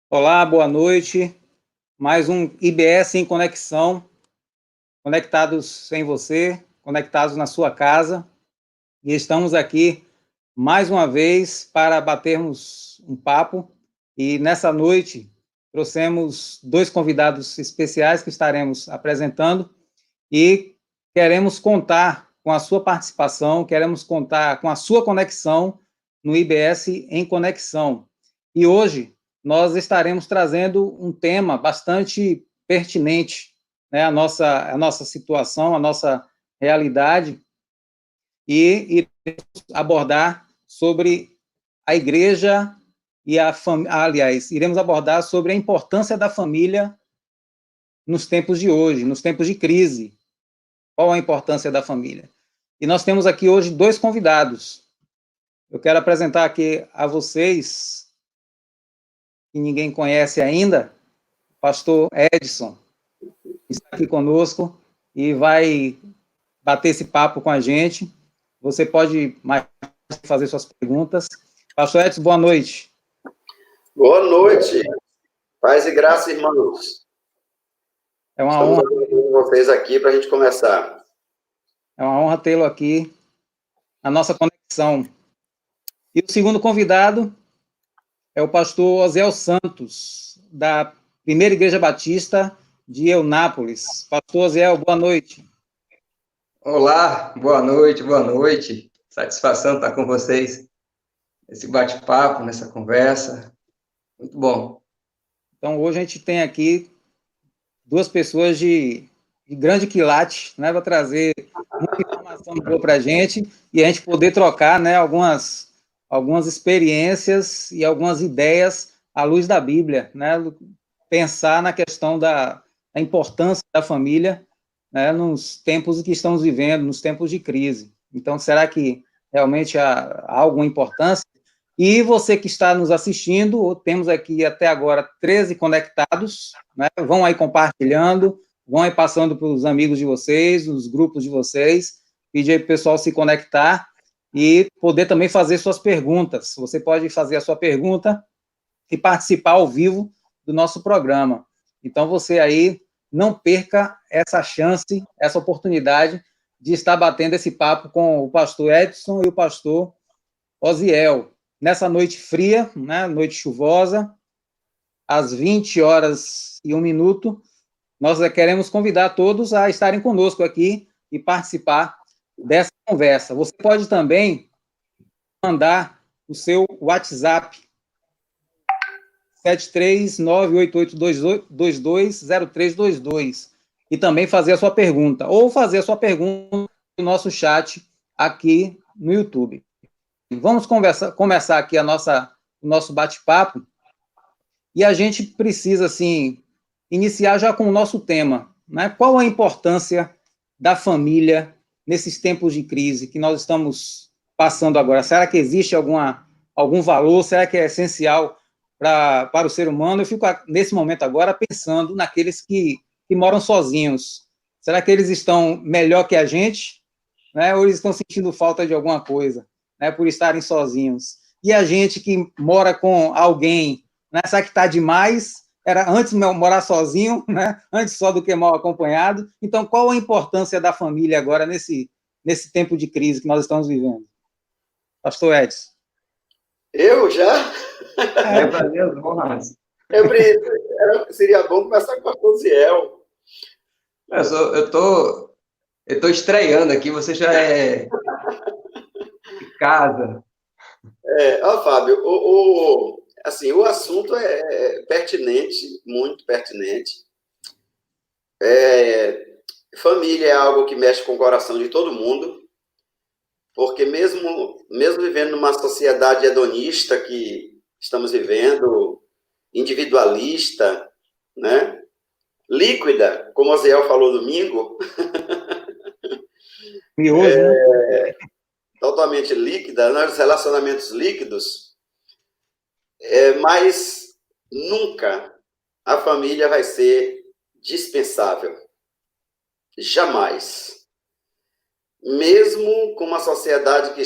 Olá, boa noite. Mais um IBS em Conexão, conectados em você, conectados na sua casa. E estamos aqui mais uma vez para batermos um papo. E nessa noite trouxemos dois convidados especiais que estaremos apresentando e queremos contar com a sua participação, queremos contar com a sua conexão no IBS em Conexão. E hoje nós estaremos trazendo um tema bastante pertinente, né, à nossa situação, à nossa realidade, e iremos abordar sobre a igreja e a família, aliás, iremos abordar sobre a importância da família nos tempos de hoje, nos tempos de crise. Qual a importância da família? E nós temos aqui hoje dois convidados. Eu quero apresentar aqui a vocês, que ninguém conhece ainda, o pastor Edson, que está aqui conosco e vai bater esse papo com a gente. Você pode mais fazer suas perguntas. Pastor Edson, boa noite. Boa noite. Paz e graça, irmãos. É uma honra. Estamos com vocês aqui para a gente começar. É uma honra tê-lo aqui na nossa conexão. E o segundo convidado é o pastor Osiel Santos, da Primeira Igreja Batista de Eunápolis. Pastor Osiel, boa noite. Olá, boa noite, boa noite. Satisfação estar com vocês nesse bate-papo, nessa conversa. Muito bom. Então, hoje a gente tem aqui duas pessoas de grande quilate, né, para trazer muita informação boa para a gente e a gente poder trocar, né, algumas experiências e algumas ideias à luz da Bíblia, né, pensar na questão da importância da família, né, nos tempos que estamos vivendo, nos tempos de crise. Então, será que realmente há alguma importância? E você que está nos assistindo, temos aqui até agora 13 conectados, né, vão aí compartilhando, vão aí passando para os amigos de vocês, os grupos de vocês, pedir aí para o pessoal se conectar e poder também fazer suas perguntas. Você pode fazer a sua pergunta e participar ao vivo do nosso programa. Então, você aí não perca essa chance, essa oportunidade de estar batendo esse papo com o pastor Edson e o pastor Osiel. Nessa noite fria, né, noite chuvosa, às 20h01, nós queremos convidar todos a estarem conosco aqui e participar dessa conversa. Você pode também mandar o seu WhatsApp 73988220322 e também fazer a sua pergunta, ou fazer a sua pergunta no nosso chat aqui no YouTube. Vamos começar aqui o nosso bate-papo, e a gente precisa, assim, iniciar já com o nosso tema, né? Qual a importância da família nesses tempos de crise que nós estamos passando agora? Será que existe algum valor? Será que é essencial para o ser humano? Eu fico, nesse momento agora, pensando naqueles que moram sozinhos. Será que eles estão melhor que a gente, né? Ou eles estão sentindo falta de alguma coisa, né, por estarem sozinhos? E a gente que mora com alguém, né, será que está demais? Era antes morar sozinho, né, antes só do que mal acompanhado. Então, qual a importância da família agora nesse tempo de crise que nós estamos vivendo? Pastor Edson. Eu já? Valeu, honras. Seria bom começar com a Osiel. Eu tô estreando aqui, você já é de casa. Fábio, assim, o assunto é pertinente, muito pertinente. Família é algo que mexe com o coração de todo mundo, porque mesmo vivendo numa sociedade hedonista que estamos vivendo, individualista, né? Líquida, como o Zé falou domingo, E hoje, né? Totalmente líquida, né? Os relacionamentos líquidos, mas nunca a família vai ser dispensável. Jamais. Mesmo com uma sociedade que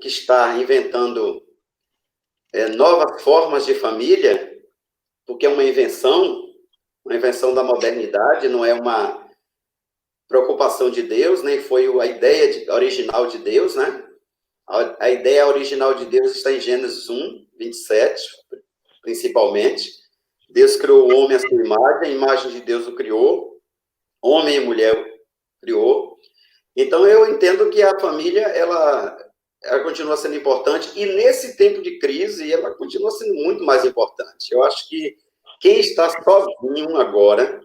está inventando novas formas de família, porque é uma invenção da modernidade, não é uma preocupação de Deus, nem foi a ideia original de Deus, né? A ideia original de Deus está em Gênesis 1, 27, principalmente. Deus criou o homem à sua imagem, a imagem de Deus o criou, homem e mulher criou. Então, eu entendo que a família, ela continua sendo importante, e nesse tempo de crise, ela continua sendo muito mais importante. Eu acho que quem está sozinho agora,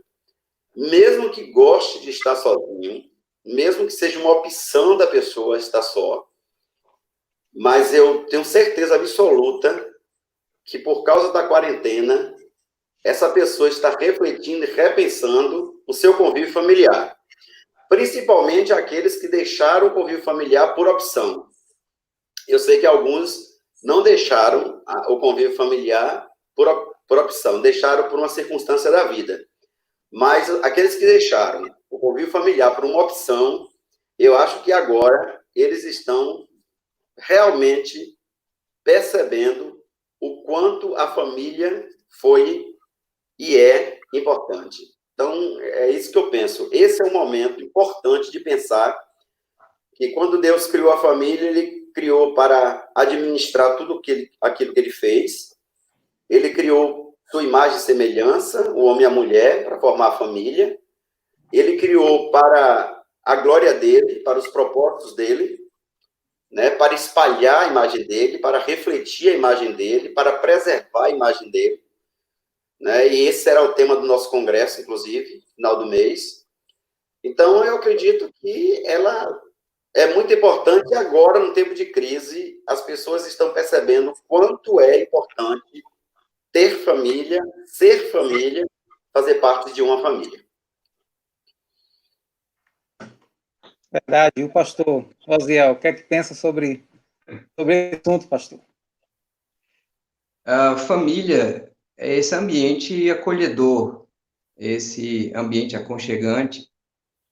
mesmo que goste de estar sozinho, mesmo que seja uma opção da pessoa estar só, mas eu tenho certeza absoluta que por causa da quarentena, essa pessoa está refletindo e repensando o seu convívio familiar. Principalmente aqueles que deixaram o convívio familiar por opção. Eu sei que alguns não deixaram o convívio familiar por opção, deixaram por uma circunstância da vida. Mas aqueles que deixaram o convívio familiar por uma opção, eu acho que agora eles estão realmente percebendo o quanto a família foi e é importante. Então, é isso que eu penso. Esse é um momento importante de pensar que quando Deus criou a família, ele criou para administrar tudo aquilo que ele fez. Ele criou sua imagem e semelhança, o homem e a mulher, para formar a família. Ele criou para a glória dele, para os propósitos dele, né, para espalhar a imagem dele, para refletir a imagem dele, para preservar a imagem dele. Né? E esse será o tema do nosso congresso, inclusive, final do mês. Então, eu acredito que ela é muito importante. E agora, no tempo de crise, as pessoas estão percebendo quanto é importante ter família, ser família, fazer parte de uma família. Verdade. E o pastor Osiel, o que é que pensa sobre esse assunto, pastor? A família é esse ambiente acolhedor, esse ambiente aconchegante,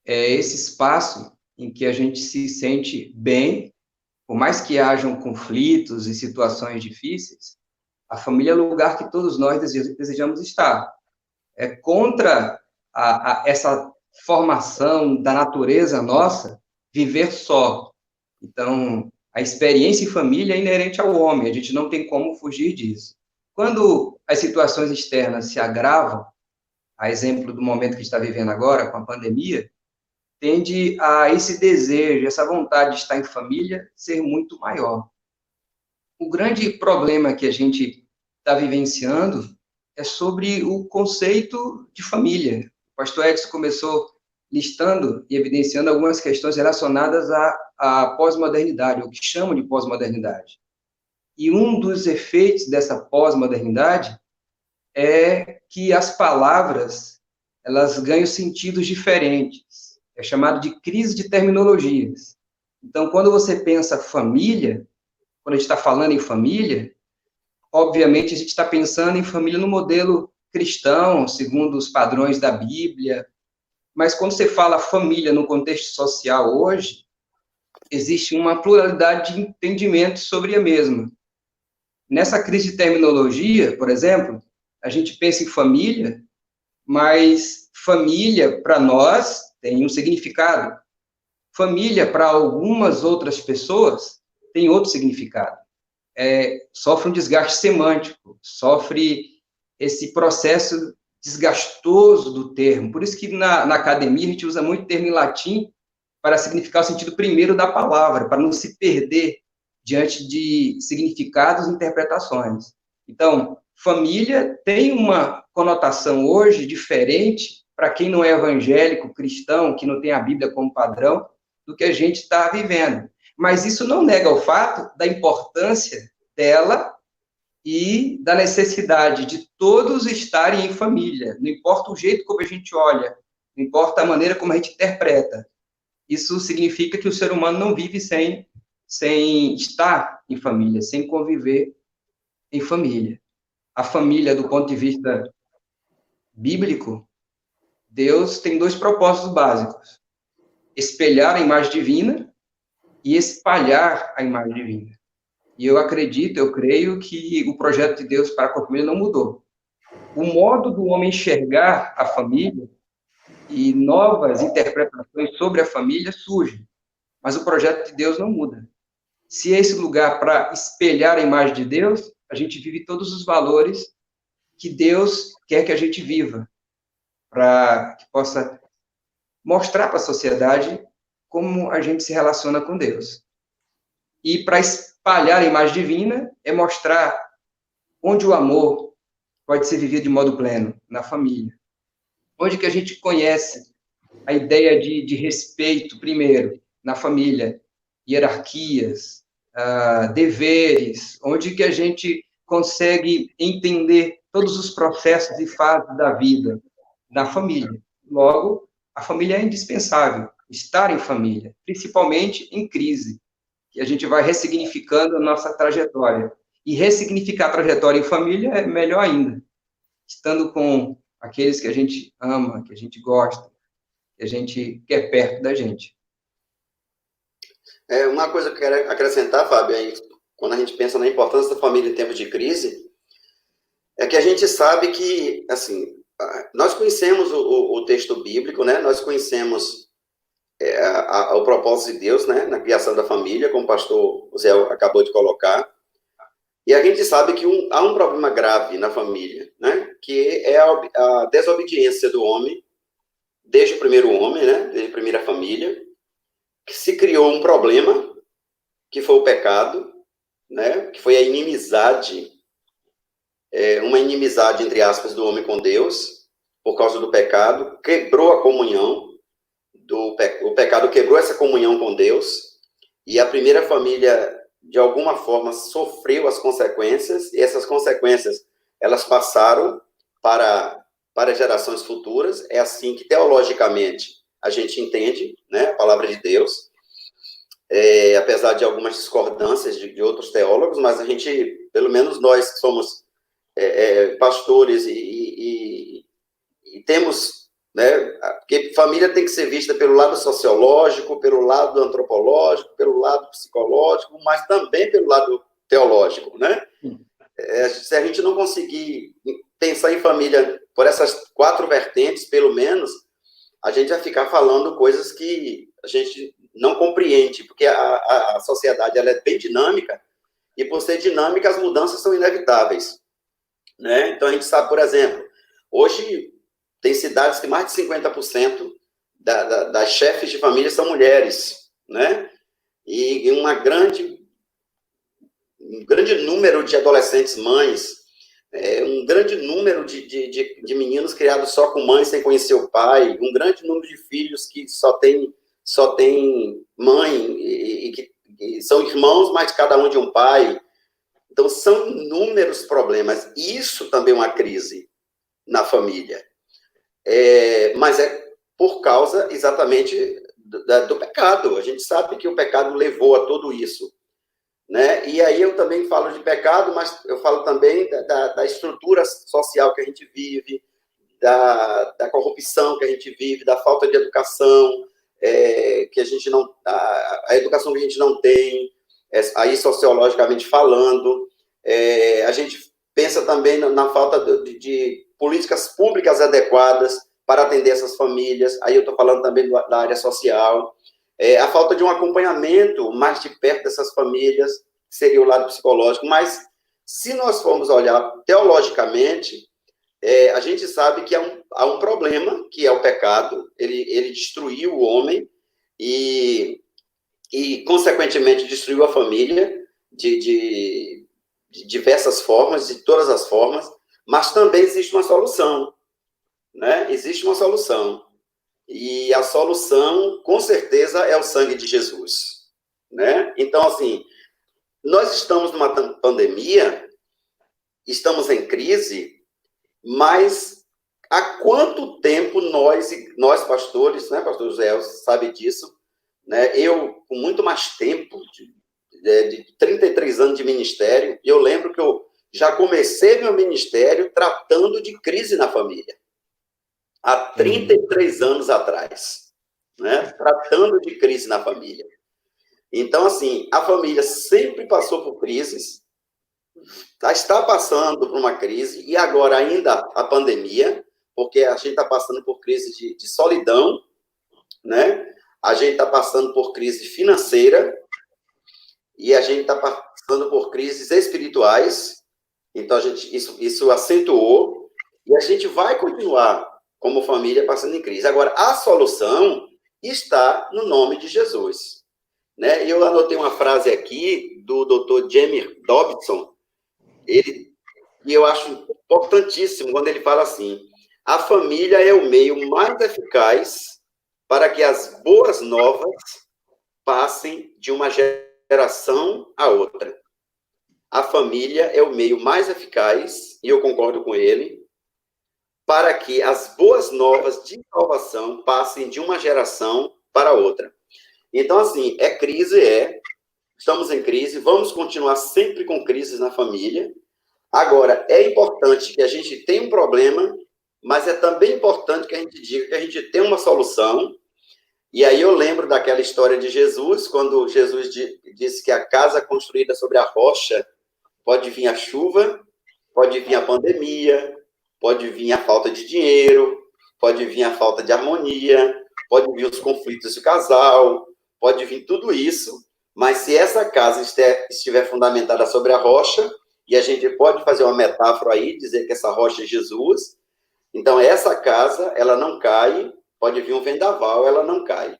é esse espaço em que a gente se sente bem, por mais que hajam conflitos e situações difíceis, a família é o lugar que todos nós desejamos estar. É contra essa formação da natureza nossa viver só. Então, a experiência em família é inerente ao homem, a gente não tem como fugir disso. Quando as situações externas se agravam, a exemplo do momento que está vivendo agora, com a pandemia, tende a esse desejo, essa vontade de estar em família ser muito maior. O grande problema que a gente está vivenciando é sobre o conceito de família. O pastor Edson começou listando e evidenciando algumas questões relacionadas à pós-modernidade, o que chamam de pós-modernidade. E um dos efeitos dessa pós-modernidade é que as palavras, elas ganham sentidos diferentes. É chamado de crise de terminologias. Então, quando você pensa família, quando a gente está falando em família, obviamente a gente está pensando em família no modelo cristão, segundo os padrões da Bíblia, mas quando você fala família no contexto social hoje, existe uma pluralidade de entendimentos sobre a mesma. Nessa crise de terminologia, por exemplo, a gente pensa em família, mas família, para nós, tem um significado. Família, para algumas outras pessoas, tem outro significado. Sofre um desgaste semântico, sofre esse processo desgastoso do termo. Por isso que na academia a gente usa muito termo em latim para significar o sentido primeiro da palavra, para não se perder diante de significados e interpretações. Então, família tem uma conotação hoje diferente para quem não é evangélico, cristão, que não tem a Bíblia como padrão, do que a gente está vivendo. Mas isso não nega o fato da importância dela e da necessidade de todos estarem em família. Não importa o jeito como a gente olha, não importa a maneira como a gente interpreta. Isso significa que o ser humano não vive sem estar em família, sem conviver em família. A família, do ponto de vista bíblico, Deus tem dois propósitos básicos: espelhar a imagem divina e espalhar a imagem divina. E eu acredito, eu creio que o projeto de Deus para a família não mudou. o modo do homem enxergar a família e novas interpretações sobre a família surgem, mas o projeto de Deus não muda. Se é esse lugar para espelhar a imagem de Deus, a gente vive todos os valores que Deus quer que a gente viva, para que possa mostrar para a sociedade como a gente se relaciona com Deus. E para espalhar a imagem divina é mostrar onde o amor pode ser vivido de modo pleno, na família. Onde que a gente conhece a ideia de respeito, primeiro, na família, hierarquias, deveres, onde que a gente consegue entender todos os processos e fases da vida na família. Logo, a família é indispensável, estar em família, principalmente em crise, que a gente vai ressignificando a nossa trajetória. E ressignificar a trajetória em família é melhor ainda, estando com aqueles que a gente ama, que a gente gosta, que a gente quer perto da gente. Uma coisa que eu quero acrescentar, Fábio, aí, quando a gente pensa na importância da família em tempos de crise, é que a gente sabe que, assim, nós conhecemos o texto bíblico, né? Nós conhecemos o propósito de Deus, né? Na criação da família, como o pastor Zé acabou de colocar. E a gente sabe que há um problema grave na família, né? Que é a desobediência do homem, desde o primeiro homem, né? Desde a primeira família, que se criou um problema, que foi o pecado, né? Que foi a inimizade, uma inimizade, entre aspas, do homem com Deus, por causa do pecado, quebrou a comunhão, o pecado quebrou essa comunhão com Deus, e a primeira família, de alguma forma, sofreu as consequências, e essas consequências, elas passaram para gerações futuras. É assim que, teologicamente, a gente entende, né, a palavra de Deus, apesar de algumas discordâncias de outros teólogos, mas a gente, pelo menos nós que somos pastores e temos, né, porque família tem que ser vista pelo lado sociológico, pelo lado antropológico, pelo lado psicológico, mas também pelo lado teológico, né? Se a gente não conseguir pensar em família por essas 4 vertentes, pelo menos, a gente vai ficar falando coisas que a gente não compreende, porque a sociedade ela é bem dinâmica, e por ser dinâmica, as mudanças são inevitáveis, né? Então, a gente sabe, por exemplo, hoje tem cidades que mais de 50% das chefes de família são mulheres, né? E um grande número de adolescentes mães, um grande número de meninos criados só com mãe, sem conhecer o pai, um grande número de filhos que só tem mãe, e que são irmãos, mas cada um de um pai. Então, são inúmeros problemas. Isso também é uma crise na família. Mas é por causa exatamente do pecado. A gente sabe que o pecado levou a tudo isso, né? E aí eu também falo de pecado, mas eu falo também da estrutura social que a gente vive, da corrupção que a gente vive, da falta de educação, que a gente não, a educação que a gente não tem, aí sociologicamente falando. A gente pensa também na falta de políticas públicas adequadas para atender essas famílias. Aí eu estou falando também da área social. A falta de um acompanhamento mais de perto dessas famílias, que seria o lado psicológico. Mas, se nós formos olhar teologicamente, a gente sabe que há um problema, que é o pecado. Ele destruiu o homem e consequentemente, destruiu a família de diversas formas, de todas as formas, mas também existe uma solução, né? Existe uma solução. E a solução, com certeza, é o sangue de Jesus, né? Então, assim, nós estamos numa pandemia, estamos em crise, mas há quanto tempo nós pastores, né, pastor José, sabe disso, né? Eu, com muito mais tempo, de 33 anos de ministério, eu lembro que eu já comecei meu ministério tratando de crise na família. Há 33 anos atrás, né? Tratando de crise na família. Então, assim, a família sempre passou por crises, está passando por uma crise, e agora ainda a pandemia, porque a gente está passando por crise de solidão, né? A gente está passando por crise financeira, e a gente está passando por crises espirituais. Então, isso acentuou, e a gente vai continuar, como família, passando em crise. Agora, a solução está no nome de Jesus. Né? Eu anotei uma frase aqui do Dr. James Dobson, e eu acho importantíssimo quando ele fala assim: a família é o meio mais eficaz para que as boas novas passem de uma geração a outra. A família é o meio mais eficaz, e eu concordo com ele, para que as boas novas de salvação passem de uma geração para outra. Então, assim, estamos em crise, vamos continuar sempre com crises na família. Agora, é importante que a gente tenha um problema, mas é também importante que a gente diga que a gente tem uma solução. E aí eu lembro daquela história de Jesus, quando Jesus disse que a casa construída sobre a rocha pode vir a chuva, pode vir a pandemia, pode vir a falta de dinheiro, pode vir a falta de harmonia, pode vir os conflitos de casal, pode vir tudo isso, mas se essa casa estiver fundamentada sobre a rocha, e a gente pode fazer uma metáfora aí, dizer que essa rocha é Jesus, então essa casa, ela não cai, pode vir um vendaval, ela não cai.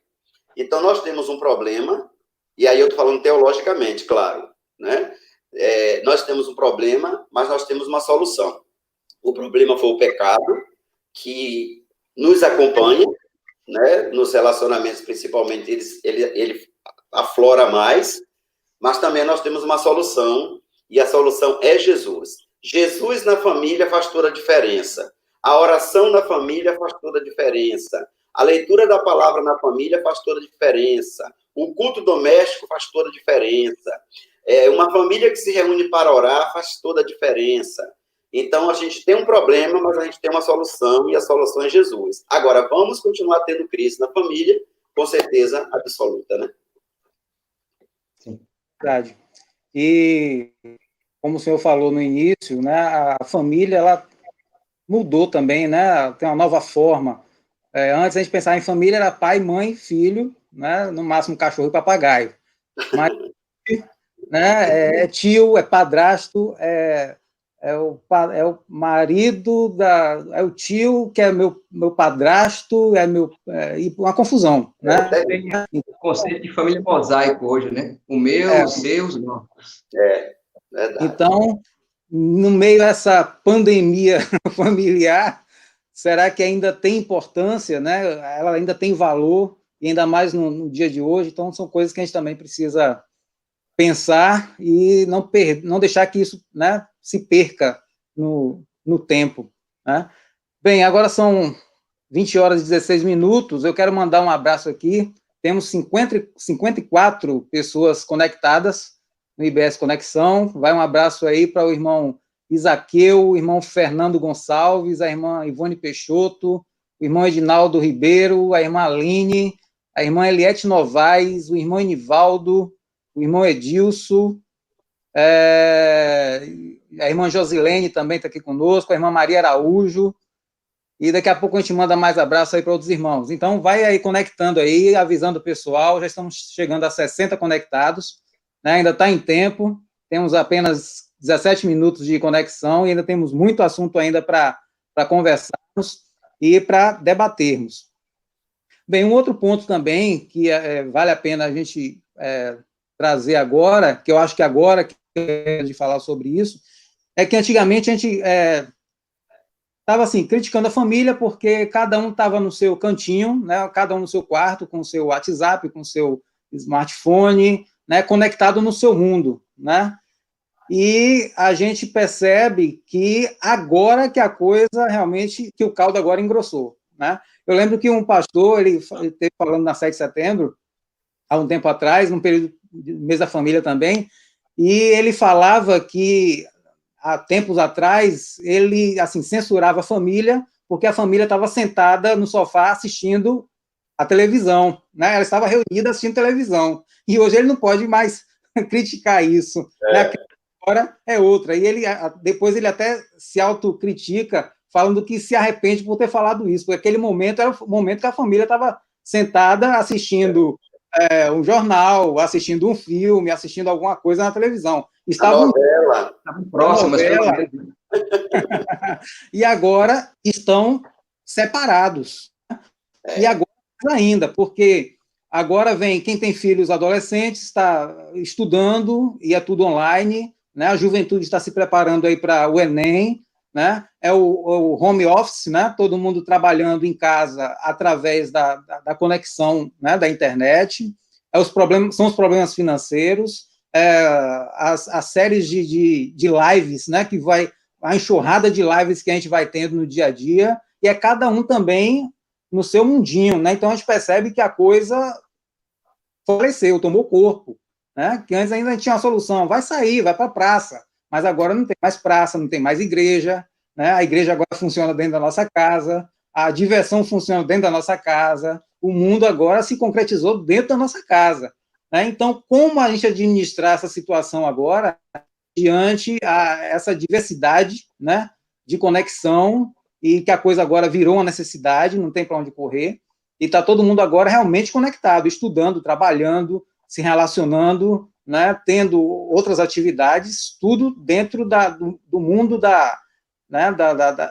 Então nós temos um problema, e aí eu estou falando teologicamente, claro, né? Nós temos um problema, mas nós temos uma solução. O problema foi o pecado, que nos acompanha, né? Nos relacionamentos, principalmente, ele aflora mais, mas também nós temos uma solução, e a solução é Jesus. Jesus na família faz toda a diferença. A oração na família faz toda a diferença. A leitura da palavra na família faz toda a diferença. O culto doméstico faz toda a diferença. Uma família que se reúne para orar faz toda a diferença. Então, a gente tem um problema, mas a gente tem uma solução, e a solução é Jesus. Agora, vamos continuar tendo crise na família, com certeza absoluta, né? Sim, verdade. E, como o senhor falou no início, né, a família, ela mudou também, né? Tem uma nova forma. Antes, a gente pensava em família, era pai, mãe, filho, né? No máximo, cachorro e papagaio. Mas, né, é tio, é padrasto, é o marido, é o tio que é meu padrasto, e uma confusão, né? Tem o conceito de família mosaico hoje, né? O meu, os seus, os nossos. Verdade. Então, no meio dessa pandemia familiar, será que ainda tem importância, né? Ela ainda tem valor, e ainda mais no dia de hoje? Então, são coisas que a gente também precisa pensar e não deixar que isso, né, se perca no tempo, né? Bem, agora são 20 horas e 16 minutos, eu quero mandar um abraço aqui, temos 54 pessoas conectadas no IBS Conexão, vai um abraço aí para o irmão Isaqueu, o irmão Fernando Gonçalves, a irmã Ivone Peixoto, o irmão Edinaldo Ribeiro, a irmã Aline, a irmã Eliette Novaes, o irmão Enivaldo, o irmão Edilson, a irmã Josilene também está aqui conosco, a irmã Maria Araújo, e daqui a pouco a gente manda mais abraço aí para outros irmãos. Então, vai aí conectando aí, avisando o pessoal, já estamos chegando a 60 conectados, né? Ainda está em tempo, temos apenas 17 minutos de conexão, e ainda temos muito assunto ainda para conversarmos e para debatermos. Bem, um outro ponto também que vale a pena a gente trazer agora, que eu acho que agora que é de falar sobre isso, é que antigamente a gente estava assim, criticando a família porque cada um estava no seu cantinho, né, cada um no seu quarto, com o seu WhatsApp, com o seu smartphone, né, conectado no seu mundo, né? E a gente percebe que agora que a coisa realmente, que o caldo agora engrossou, né? Eu lembro que um pastor, ele esteve falando na 7 de setembro, há um tempo atrás, num período de mês da família também, e ele falava que, há tempos atrás, ele, assim, censurava a família, porque a família estava sentada no sofá assistindo a televisão, né? Ela estava reunida assistindo televisão, e hoje ele não pode mais criticar isso, né? agora é outra. E depois ele até se autocritica, falando que se arrepende por ter falado isso, porque aquele momento era o momento que a família estava sentada assistindo um jornal, assistindo um filme, assistindo alguma coisa na televisão. Estavam próximas, e agora estão separados. E agora ainda, porque agora vem quem tem filhos adolescentes, está estudando, e é tudo online, né? A juventude está se preparando aí para o Enem, né? É o home office, né? Todo mundo trabalhando em casa através da conexão, né? Da internet. São os problemas financeiros, as séries de lives, né? Que a enxurrada de lives que a gente vai tendo no dia a dia, e é cada um também no seu mundinho, né? Então a gente percebe que a coisa faleceu, tomou corpo, né? Que antes ainda tinha uma solução, vai sair, vai para a praça, mas agora não tem mais praça, não tem mais igreja, né? A igreja agora funciona dentro da nossa casa, a diversão funciona dentro da nossa casa, o mundo agora se concretizou dentro da nossa casa, né? Então, como a gente administrar essa situação agora, diante essa diversidade, né, de conexão, e que a coisa agora virou uma necessidade, não tem para onde correr, e está todo mundo agora realmente conectado, estudando, trabalhando, se relacionando, né, tendo outras atividades, tudo dentro do mundo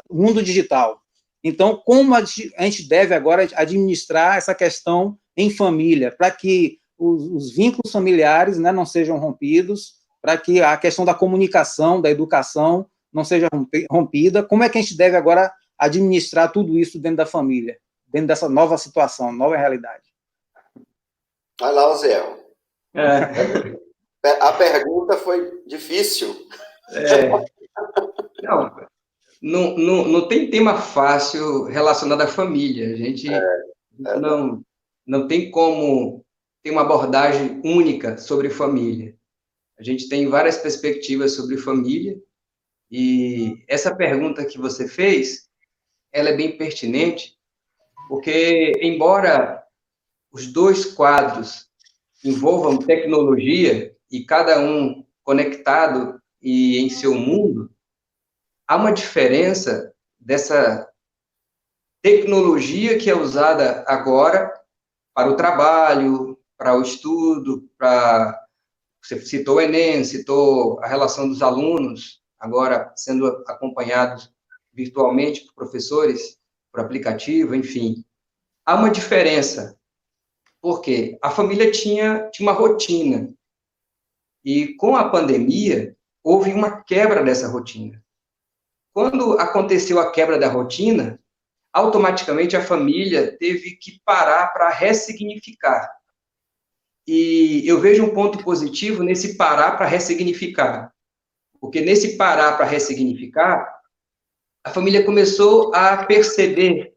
mundo digital. Então, como a gente deve agora administrar essa questão em família, para que os vínculos familiares, né, não sejam rompidos, para que a questão da comunicação, da educação, não seja rompida. Como é que a gente deve agora administrar tudo isso dentro da família, dentro dessa nova situação, nova realidade? Vai lá, Zé. A pergunta foi difícil. Não tem tema fácil relacionado à família. A gente não tem como ter uma abordagem única sobre família. A gente tem várias perspectivas sobre família, e essa pergunta que você fez, ela é bem pertinente, porque, embora os dois quadros envolvam tecnologia, e cada um conectado e em seu mundo, há uma diferença dessa tecnologia que é usada agora para o trabalho, para o estudo, você citou o Enem, citou a relação dos alunos, agora sendo acompanhados virtualmente por professores, por aplicativo, enfim. Há uma diferença, porque a família tinha uma rotina, e com a pandemia, houve uma quebra dessa rotina. Quando aconteceu a quebra da rotina, automaticamente a família teve que parar para ressignificar. E eu vejo um ponto positivo nesse parar para ressignificar. Porque nesse parar para ressignificar, a família começou a perceber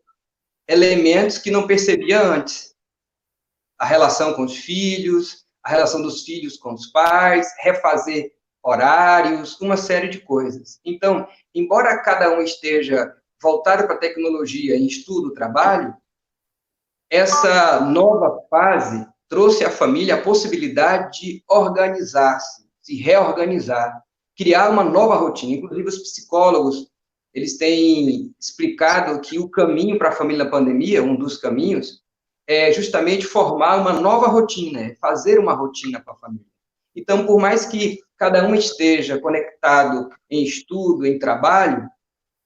elementos que não percebia antes. A relação com os filhos, a relação dos filhos com os pais, refazer horários, uma série de coisas. Então, embora cada um esteja voltado para a tecnologia em estudo, trabalho, essa nova fase trouxe à família a possibilidade de organizar-se, se reorganizar, criar uma nova rotina. Inclusive, os psicólogos, eles têm explicado que o caminho para a família na pandemia, um dos caminhos, é justamente formar uma nova rotina, fazer uma rotina para a família. Então, por mais que cada um esteja conectado em estudo, em trabalho,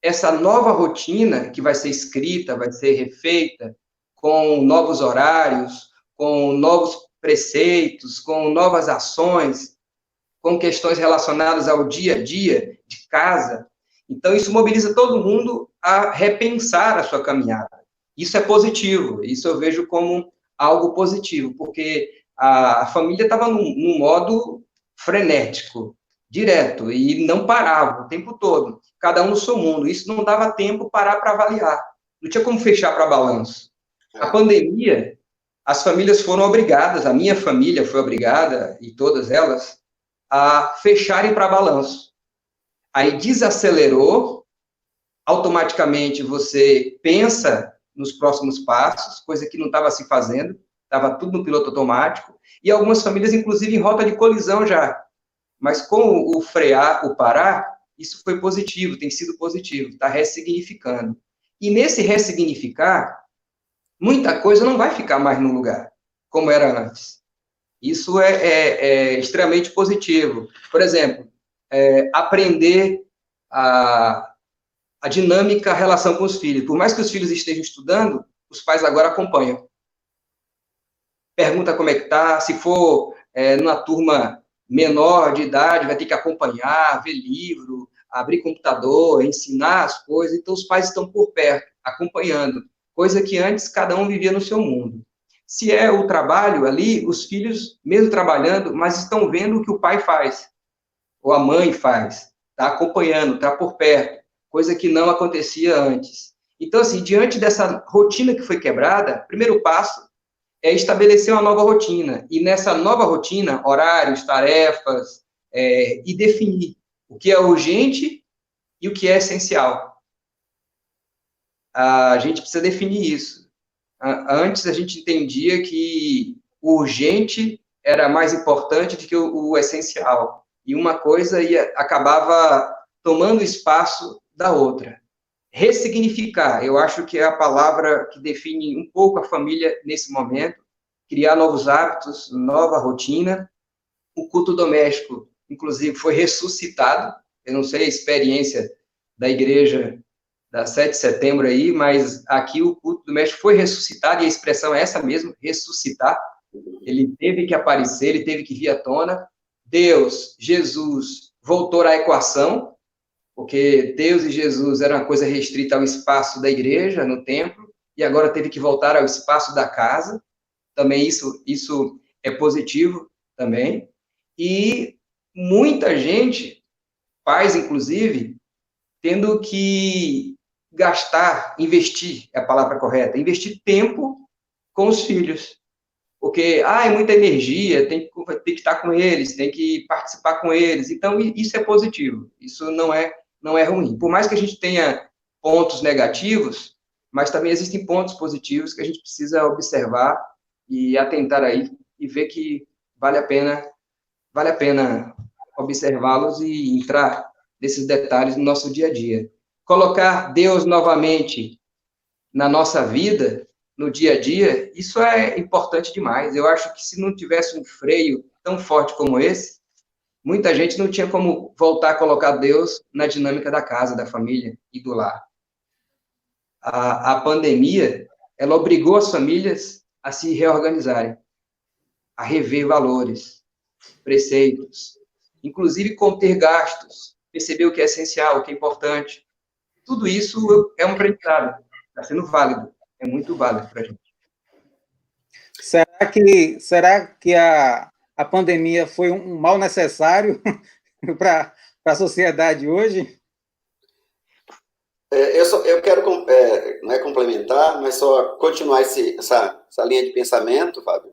essa nova rotina que vai ser escrita, vai ser refeita, com novos horários, com novos preceitos, com novas ações, com questões relacionadas ao dia a dia de casa. Então, isso mobiliza todo mundo a repensar a sua caminhada. Isso é positivo, isso eu vejo como algo positivo, porque a família estava num modo frenético, direto, e não parava o tempo todo, cada um no seu mundo. Isso não dava tempo parar para avaliar, não tinha como fechar para balanço. A pandemia, as famílias foram obrigadas, a minha família foi obrigada, e todas elas, a fecharem para balanço. Aí desacelerou, automaticamente você pensa nos próximos passos, coisa que não estava se fazendo, estava tudo no piloto automático, e algumas famílias, inclusive, em rota de colisão já. mas com o frear, o parar, isso foi positivo, tem sido positivo, está ressignificando. E nesse ressignificar, muita coisa não vai ficar mais no lugar, como era antes. Isso é extremamente positivo. Por exemplo, aprender a dinâmica, a relação com os filhos. Por mais que os filhos estejam estudando, os pais agora acompanham. Pergunta como é que está, se for numa turma menor de idade, vai ter que acompanhar, ver livro, abrir computador, ensinar as coisas. Então, os pais estão por perto, acompanhando, coisa que antes cada um vivia no seu mundo. Se é o trabalho ali, os filhos, mesmo trabalhando, mas estão vendo o que o pai faz, ou a mãe faz, está acompanhando, está por perto, coisa que não acontecia antes. Então, assim, diante dessa rotina que foi quebrada, primeiro passo é estabelecer uma nova rotina. E nessa nova rotina, horários, tarefas, e definir o que é urgente e o que é essencial. A gente precisa definir isso. Antes, a gente entendia que o urgente era mais importante do que o essencial. E uma coisa acabava tomando espaço da outra. Ressignificar, eu acho que é a palavra que define um pouco a família nesse momento. Criar novos hábitos, nova rotina. O culto doméstico, inclusive, foi ressuscitado. Eu não sei a experiência da igreja da 7 de setembro aí, mas aqui o culto doméstico foi ressuscitado, e a expressão é essa mesmo, ressuscitar. Ele teve que aparecer, ele teve que vir à tona. Deus, Jesus, voltou à equação, porque Deus e Jesus era uma coisa restrita ao espaço da igreja, no templo, e agora teve que voltar ao espaço da casa. Também isso é positivo também. E muita gente, pais inclusive, tendo que gastar, investir, é a palavra correta, investir tempo com os filhos. Porque, é muita energia, tem que estar com eles, tem que participar com eles. Então, isso é positivo, isso não é ruim. Por mais que a gente tenha pontos negativos, mas também existem pontos positivos que a gente precisa observar e atentar aí e ver que vale a pena observá-los e entrar nesses detalhes no nosso dia a dia. Colocar Deus novamente na nossa vida, no dia a dia, isso é importante demais. Eu acho que se não tivesse um freio tão forte como esse, muita gente não tinha como voltar a colocar Deus na dinâmica da casa, da família e do lar. A pandemia, ela obrigou as famílias a se reorganizarem, a rever valores, preceitos, inclusive conter gastos, perceber o que é essencial, o que é importante. Tudo isso é um aprendizado, está sendo válido, é muito válido para a gente. Será que a pandemia foi um mal necessário para a sociedade hoje? Eu quero não é complementar, mas só continuar essa linha de pensamento, Fábio.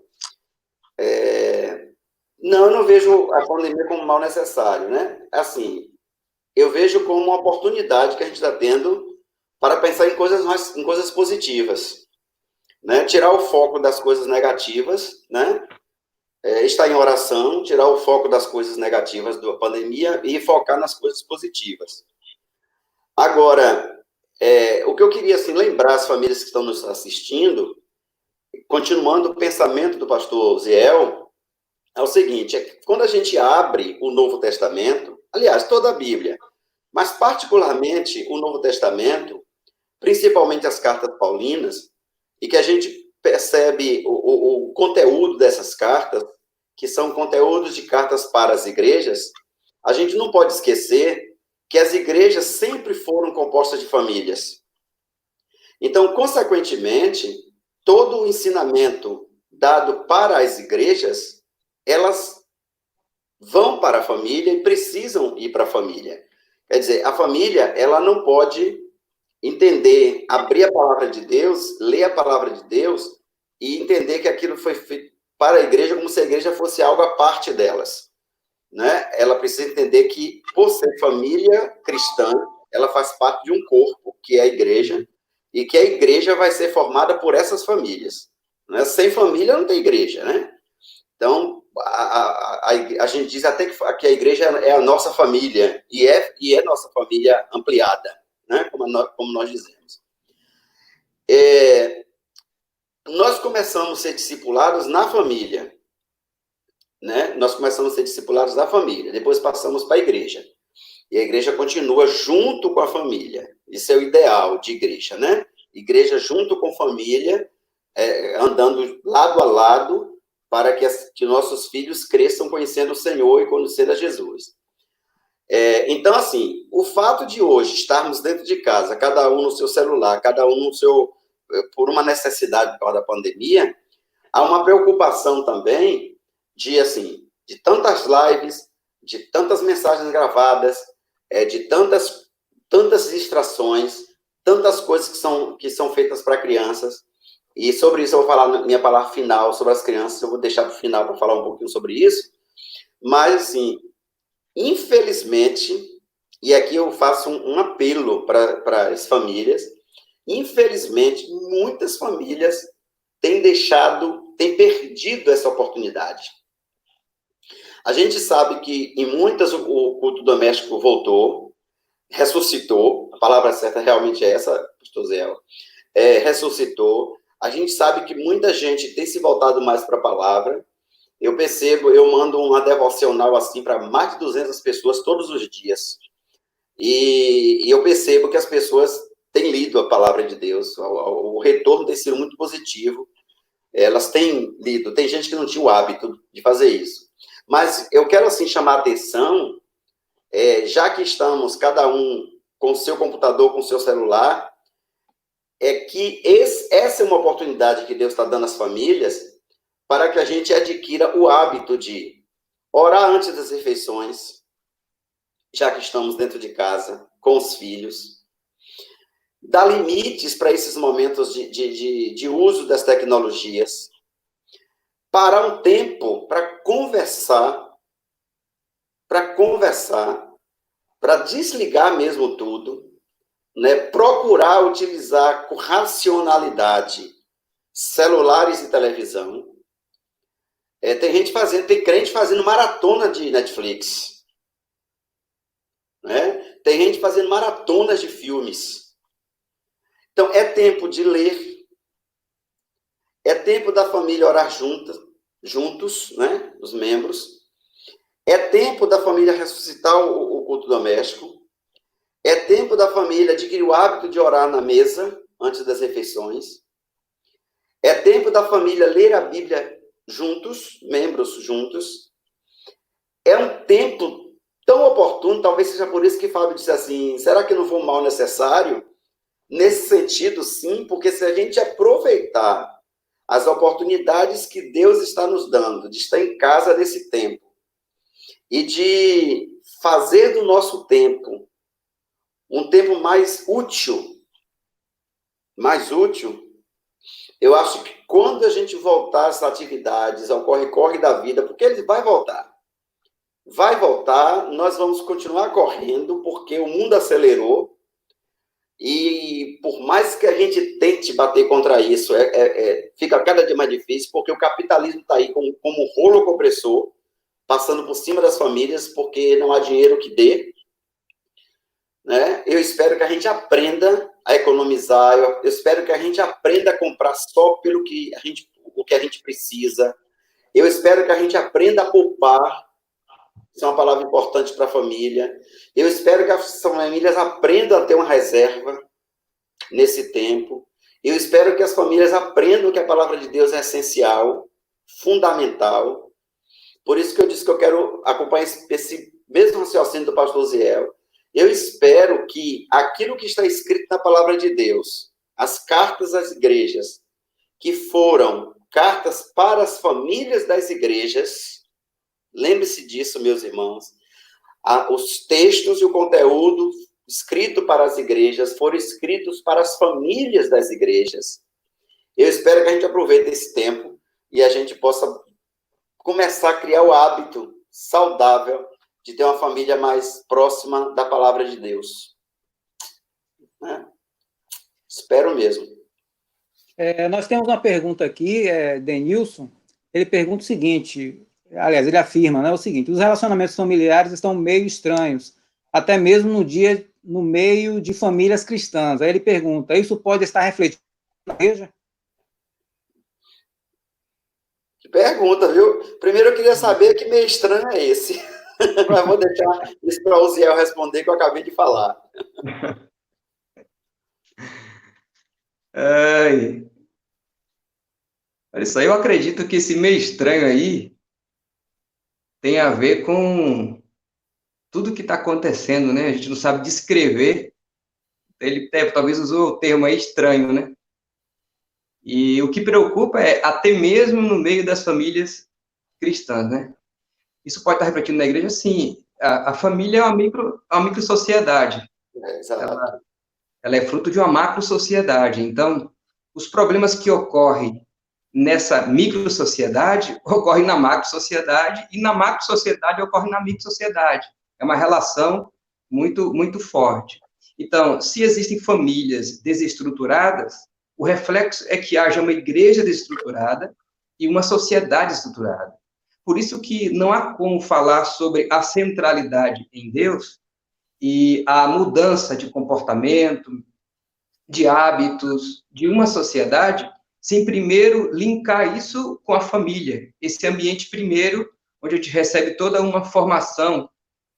Não, eu não vejo a pandemia como mal necessário, né? Assim, eu vejo como uma oportunidade que a gente está tendo para pensar em coisas positivas, né? Tirar o foco das coisas negativas, né? Estar em oração, tirar o foco das coisas negativas da pandemia e focar nas coisas positivas. Agora, o que eu queria assim, lembrar as famílias que estão nos assistindo, continuando o pensamento do pastor Ziel, é o seguinte, que quando a gente abre o Novo Testamento, aliás, toda a Bíblia, mas particularmente o Novo Testamento, principalmente as cartas paulinas, e que a gente percebe o conteúdo dessas cartas, que são conteúdos de cartas para as igrejas, a gente não pode esquecer que as igrejas sempre foram compostas de famílias. Então, consequentemente, todo o ensinamento dado para as igrejas, elas vão para a família e precisam ir para a família. Quer dizer, a família, ela não pode entender, abrir a palavra de Deus, ler a palavra de Deus e entender que aquilo foi feito para a igreja como se a igreja fosse algo à parte delas, né? Ela precisa entender que, por ser família cristã, ela faz parte de um corpo, que é a igreja, e que a igreja vai ser formada por essas famílias, né? Sem família não tem igreja, né? Então, a gente diz até que a igreja é a nossa família, e é nossa família ampliada, né? Como nós dizemos. Nós começamos a ser discipulados na família, né? Nós começamos a ser discipulados na família, depois passamos para a igreja. E a igreja continua junto com a família. Isso é o ideal de igreja, né? Igreja junto com família, andando lado a lado, para que nossos filhos cresçam conhecendo o Senhor e conhecendo a Jesus. Então, assim, o fato de hoje estarmos dentro de casa, cada um no seu celular, cada um no seu, por uma necessidade por causa da pandemia, há uma preocupação também de tantas lives, de tantas mensagens gravadas, de tantas distrações, tantas coisas que são feitas para crianças. E sobre isso eu vou falar na minha palavra final sobre as crianças, eu vou deixar para o final para falar um pouquinho sobre isso. Mas, assim, infelizmente, e aqui eu faço um apelo para as famílias, infelizmente, muitas famílias têm perdido essa oportunidade. A gente sabe que em muitas o culto doméstico voltou, ressuscitou, a palavra certa realmente é essa, pastor Zé, ressuscitou. A gente sabe que muita gente tem se voltado mais para a palavra. Eu percebo, eu mando uma devocional assim para mais de 200 pessoas todos os dias. E eu percebo que as pessoas têm lido a palavra de Deus. O retorno tem sido muito positivo. Elas têm lido. Tem gente que não tinha o hábito de fazer isso. Mas eu quero, assim, chamar a atenção, já que estamos, cada um com o seu computador, com o seu celular, que essa é uma oportunidade que Deus está dando às famílias para que a gente adquira o hábito de orar antes das refeições, já que estamos dentro de casa, com os filhos, dar limites para esses momentos de uso das tecnologias, parar um tempo para conversar, para desligar mesmo tudo, né? Procurar utilizar com racionalidade celulares e televisão. Tem crente fazendo maratona de Netflix, né? Tem gente fazendo maratonas de filmes. Então, é tempo de ler, é tempo da família orar juntos, né? Os membros. É tempo da família ressuscitar o culto doméstico. É tempo da família adquirir o hábito de orar na mesa, antes das refeições. É tempo da família ler a Bíblia juntos, membros juntos. É um tempo tão oportuno, talvez seja por isso que Fábio disse assim, será que não foi um mal necessário? Nesse sentido, sim, porque se a gente aproveitar as oportunidades que Deus está nos dando, de estar em casa nesse tempo, e de fazer do nosso tempo um tempo mais útil, eu acho que quando a gente voltar às atividades, ao corre-corre da vida, porque ele vai voltar, nós vamos continuar correndo, porque o mundo acelerou, e por mais que a gente tente bater contra isso, fica cada dia mais difícil, porque o capitalismo está aí como um rolo compressor, passando por cima das famílias, porque não há dinheiro que dê, né? Eu espero que a gente aprenda a economizar, eu espero que a gente aprenda a comprar só pelo que o que a gente precisa, eu espero que a gente aprenda a poupar, isso é uma palavra importante para a família, eu espero que as famílias aprendam a ter uma reserva nesse tempo, eu espero que as famílias aprendam que a palavra de Deus é essencial, fundamental. Por isso que eu disse que eu quero acompanhar esse mesmo raciocínio do pastor Ziel. Eu espero que aquilo que está escrito na palavra de Deus, as cartas às igrejas, que foram cartas para as famílias das igrejas, lembre-se disso, meus irmãos, os textos e o conteúdo escrito para as igrejas foram escritos para as famílias das igrejas. Eu espero que a gente aproveite esse tempo e a gente possa começar a criar o hábito saudável de ter uma família mais próxima da palavra de Deus. Né? Espero mesmo. Nós temos uma pergunta aqui, Denilson. Ele pergunta o seguinte, aliás, ele afirma, né, o seguinte: os relacionamentos familiares estão meio estranhos, até mesmo no meio de famílias cristãs. Aí ele pergunta: isso pode estar refletindo na igreja? Que pergunta, viu? Primeiro eu queria saber que meio estranho é esse. Mas vou deixar isso para o Ziel responder, que eu acabei de falar. Ai, olha só, eu acredito que esse meio estranho aí tem a ver com tudo que está acontecendo, né? A gente não sabe descrever. Talvez usou o termo aí estranho, né? E o que preocupa é até mesmo no meio das famílias cristãs, né? Isso pode estar refletindo na igreja, sim. A família é uma micro-sociedade. Exato. Ela é fruto de uma macro-sociedade. Então, os problemas que ocorrem nessa micro-sociedade ocorrem na macro-sociedade, e na macro-sociedade ocorre na micro-sociedade. É uma relação muito, muito forte. Então, se existem famílias desestruturadas, o reflexo é que haja uma igreja desestruturada e uma sociedade estruturada. Por isso que não há como falar sobre a centralidade em Deus e a mudança de comportamento, de hábitos de uma sociedade, sem primeiro linkar isso com a família. Esse ambiente primeiro, onde a gente recebe toda uma formação,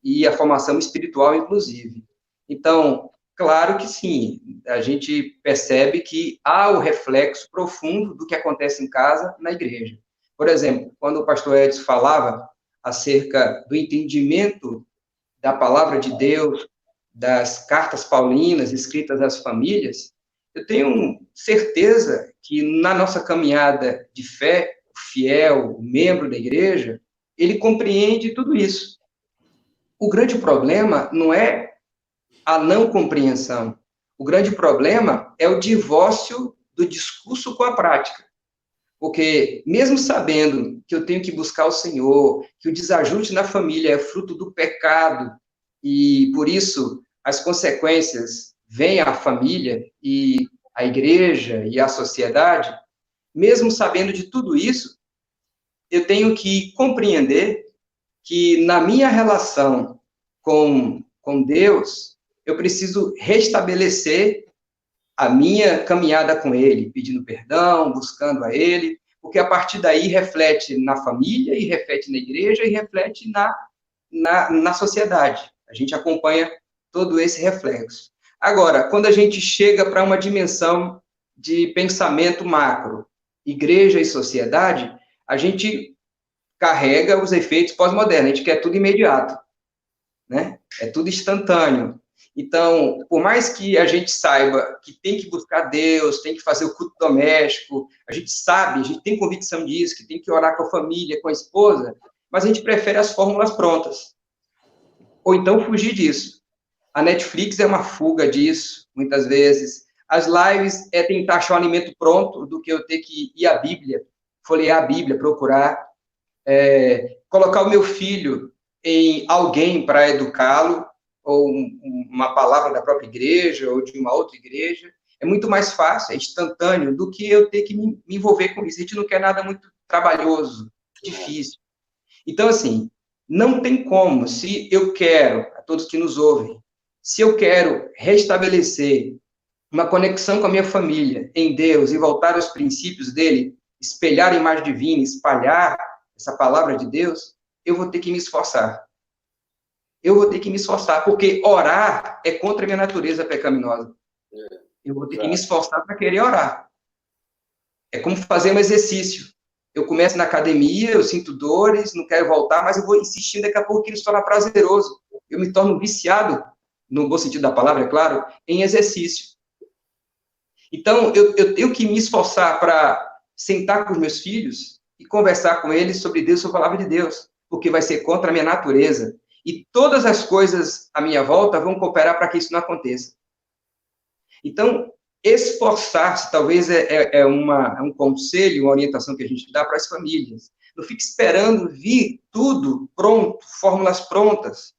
e a formação espiritual, inclusive. Então, claro que sim, a gente percebe que há o reflexo profundo do que acontece em casa, na igreja. Por exemplo, quando o pastor Edson falava acerca do entendimento da palavra de Deus, das cartas paulinas escritas às famílias, eu tenho certeza que na nossa caminhada de fé, o fiel, o membro da igreja, ele compreende tudo isso. O grande problema não é a não compreensão. O grande problema é o divórcio do discurso com a prática. Porque, mesmo sabendo que eu tenho que buscar o Senhor, que o desajuste na família é fruto do pecado, e por isso as consequências vêm à família e à igreja e à sociedade, mesmo sabendo de tudo isso, eu tenho que compreender que na minha relação com Deus, eu preciso restabelecer a minha caminhada com Ele, pedindo perdão, buscando a Ele, porque a partir daí reflete na família, e reflete na igreja, e reflete na sociedade. A gente acompanha todo esse reflexo. Agora, quando a gente chega para uma dimensão de pensamento macro, igreja e sociedade, a gente carrega os efeitos pós-modernos, a gente quer tudo imediato, né? É tudo instantâneo. Então, por mais que a gente saiba que tem que buscar Deus, tem que fazer o culto doméstico, a gente sabe, a gente tem convicção disso, que tem que orar com a família, com a esposa, mas a gente prefere as fórmulas prontas. Ou então fugir disso. A Netflix é uma fuga disso, muitas vezes. As lives é tentar achar um alimento pronto do que eu ter que ir à Bíblia, folhear a Bíblia, procurar. Colocar o meu filho em alguém para educá-lo, ou uma palavra da própria igreja, ou de uma outra igreja, é muito mais fácil, é instantâneo, do que eu ter que me envolver com isso. A gente não quer nada muito trabalhoso, difícil. Então, assim, não tem como, se eu quero, a todos que nos ouvem, se eu quero restabelecer uma conexão com a minha família em Deus e voltar aos princípios dele, espelhar a imagem divina, espalhar essa palavra de Deus, eu vou ter que me esforçar. Eu vou ter que me esforçar, porque orar é contra a minha natureza pecaminosa. Eu vou ter que me esforçar para querer orar. É como fazer um exercício. Eu começo na academia, eu sinto dores, não quero voltar, mas eu vou insistindo, daqui a pouco aquilo se torna prazeroso. Eu me torno viciado, no bom sentido da palavra, é claro, em exercício. Então, eu tenho que me esforçar para sentar com os meus filhos e conversar com eles sobre Deus, sobre a palavra de Deus, porque vai ser contra a minha natureza. E todas as coisas à minha volta vão cooperar para que isso não aconteça. Então, esforçar-se, talvez é um conselho, uma orientação que a gente dá para as famílias. Não fique esperando vir tudo pronto, fórmulas prontas.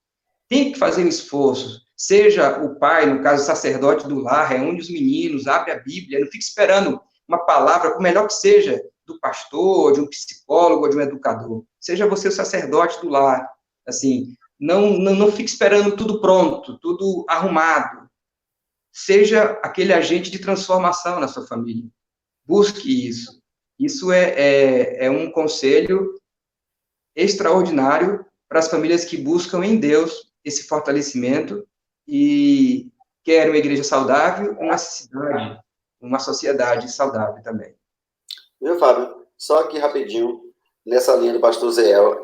Tem que fazer um esforço. Seja o pai, no caso, o sacerdote do lar, reúne os meninos, abre a Bíblia, não fique esperando uma palavra, por melhor que seja, do pastor, de um psicólogo ou de um educador. Seja você o sacerdote do lar. Assim, não fique esperando tudo pronto, tudo arrumado. Seja aquele agente de transformação na sua família. Busque isso. Isso é um conselho extraordinário para as famílias que buscam em Deus esse fortalecimento e querem uma igreja saudável, uma cidade, uma sociedade saudável também. Viu, Fábio? Só aqui rapidinho, nessa linha do pastor Zeel,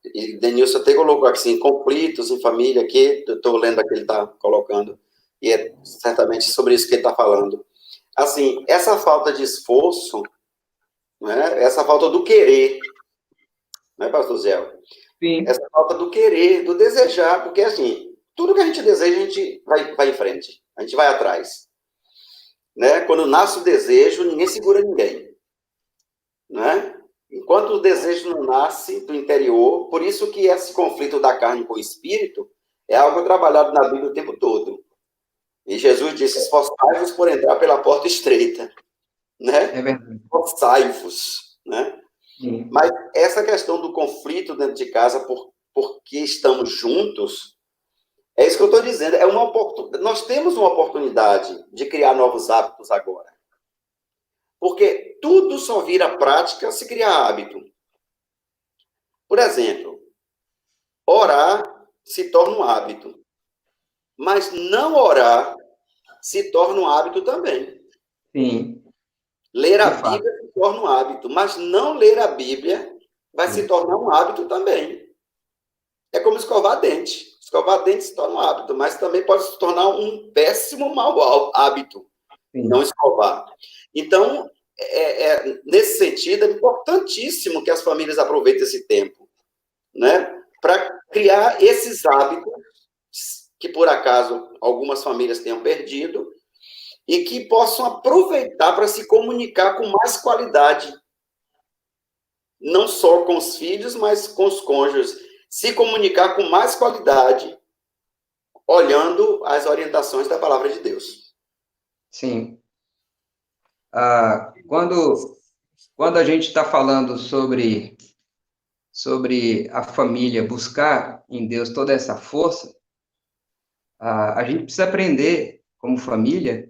e Denilson até colocou aqui, assim, conflitos em família, aqui, eu estou lendo aqui, ele está colocando, e é certamente sobre isso que ele está falando. Assim, essa falta de esforço, né, essa falta do querer, né, pastor Zé? Sim. Essa falta do querer, do desejar, porque, assim, tudo que a gente deseja, a gente vai em frente, a gente vai atrás. Né? Quando nasce o desejo, ninguém segura ninguém. Né? Enquanto o desejo não nasce do interior, por isso que esse conflito da carne com o espírito é algo trabalhado na Bíblia o tempo todo. E Jesus disse, esforçai-vos por entrar pela porta estreita. Né? É verdade. Esforçai-vos. Né? Sim. Mas essa questão do conflito dentro de casa, porque estamos juntos, é isso que eu estou dizendo. Nós temos uma oportunidade de criar novos hábitos agora. Porque tudo só vira prática se criar hábito. Por exemplo, orar se torna um hábito. Mas não orar se torna um hábito também. Sim. Ler a Bíblia se torna um hábito, mas não ler a Bíblia vai se tornar um hábito também. É como escovar dente. Escovar dente se torna um hábito, mas também pode se tornar um péssimo mau hábito. Sim. Não escovar. Então, nesse sentido, é importantíssimo que as famílias aproveitem esse tempo, né, para criar esses hábitos que, por acaso, algumas famílias tenham perdido e que possam aproveitar para se comunicar com mais qualidade. Não só com os filhos, mas com os cônjuges. Se comunicar com mais qualidade, olhando as orientações da palavra de Deus. Sim. Quando a gente está falando sobre a família buscar em Deus toda essa força, a gente precisa aprender, como família,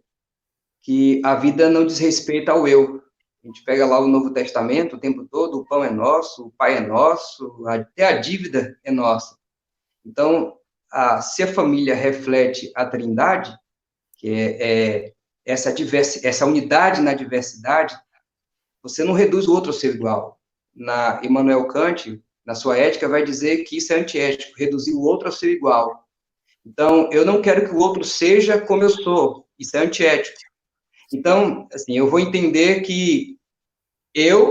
que a vida não diz respeito ao eu. A gente pega lá o Novo Testamento o tempo todo, o pão é nosso, o pai é nosso, até a dívida é nossa. Então, se a família reflete a Trindade, que é essa unidade na diversidade, você não reduz o outro ao ser igual. Na Immanuel Kant, na sua ética, vai dizer que isso é antiético, reduzir o outro ao ser igual. Então, eu não quero que o outro seja como eu sou, isso é antiético. Então, assim, eu vou entender que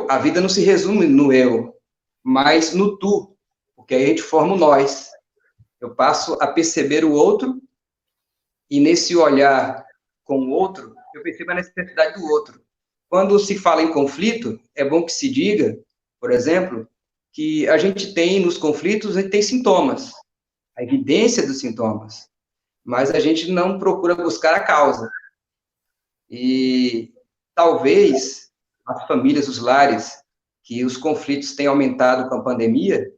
a vida não se resume no eu, mas no tu, porque aí a gente forma o nós. Eu passo a perceber o outro, e nesse olhar com o outro, eu percebo a necessidade do outro. Quando se fala em conflito, é bom que se diga, por exemplo, que a gente tem nos conflitos, a gente tem sintomas, a evidência dos sintomas, mas a gente não procura buscar a causa. E talvez as famílias, os lares, que os conflitos têm aumentado com a pandemia,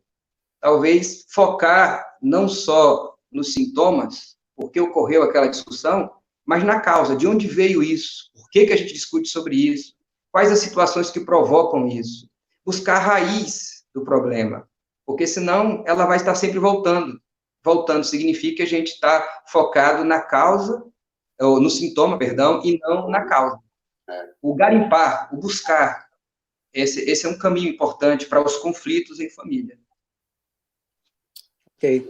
talvez focar não só nos sintomas, por que ocorreu aquela discussão, mas na causa, de onde veio isso, por que a gente discute sobre isso, quais as situações que provocam isso, buscar a raiz do problema, porque senão ela vai estar sempre voltando. Voltando significa que a gente está focado na causa, ou no sintoma, perdão, e não na causa. O garimpar, o buscar, esse é um caminho importante para os conflitos em família. Ok.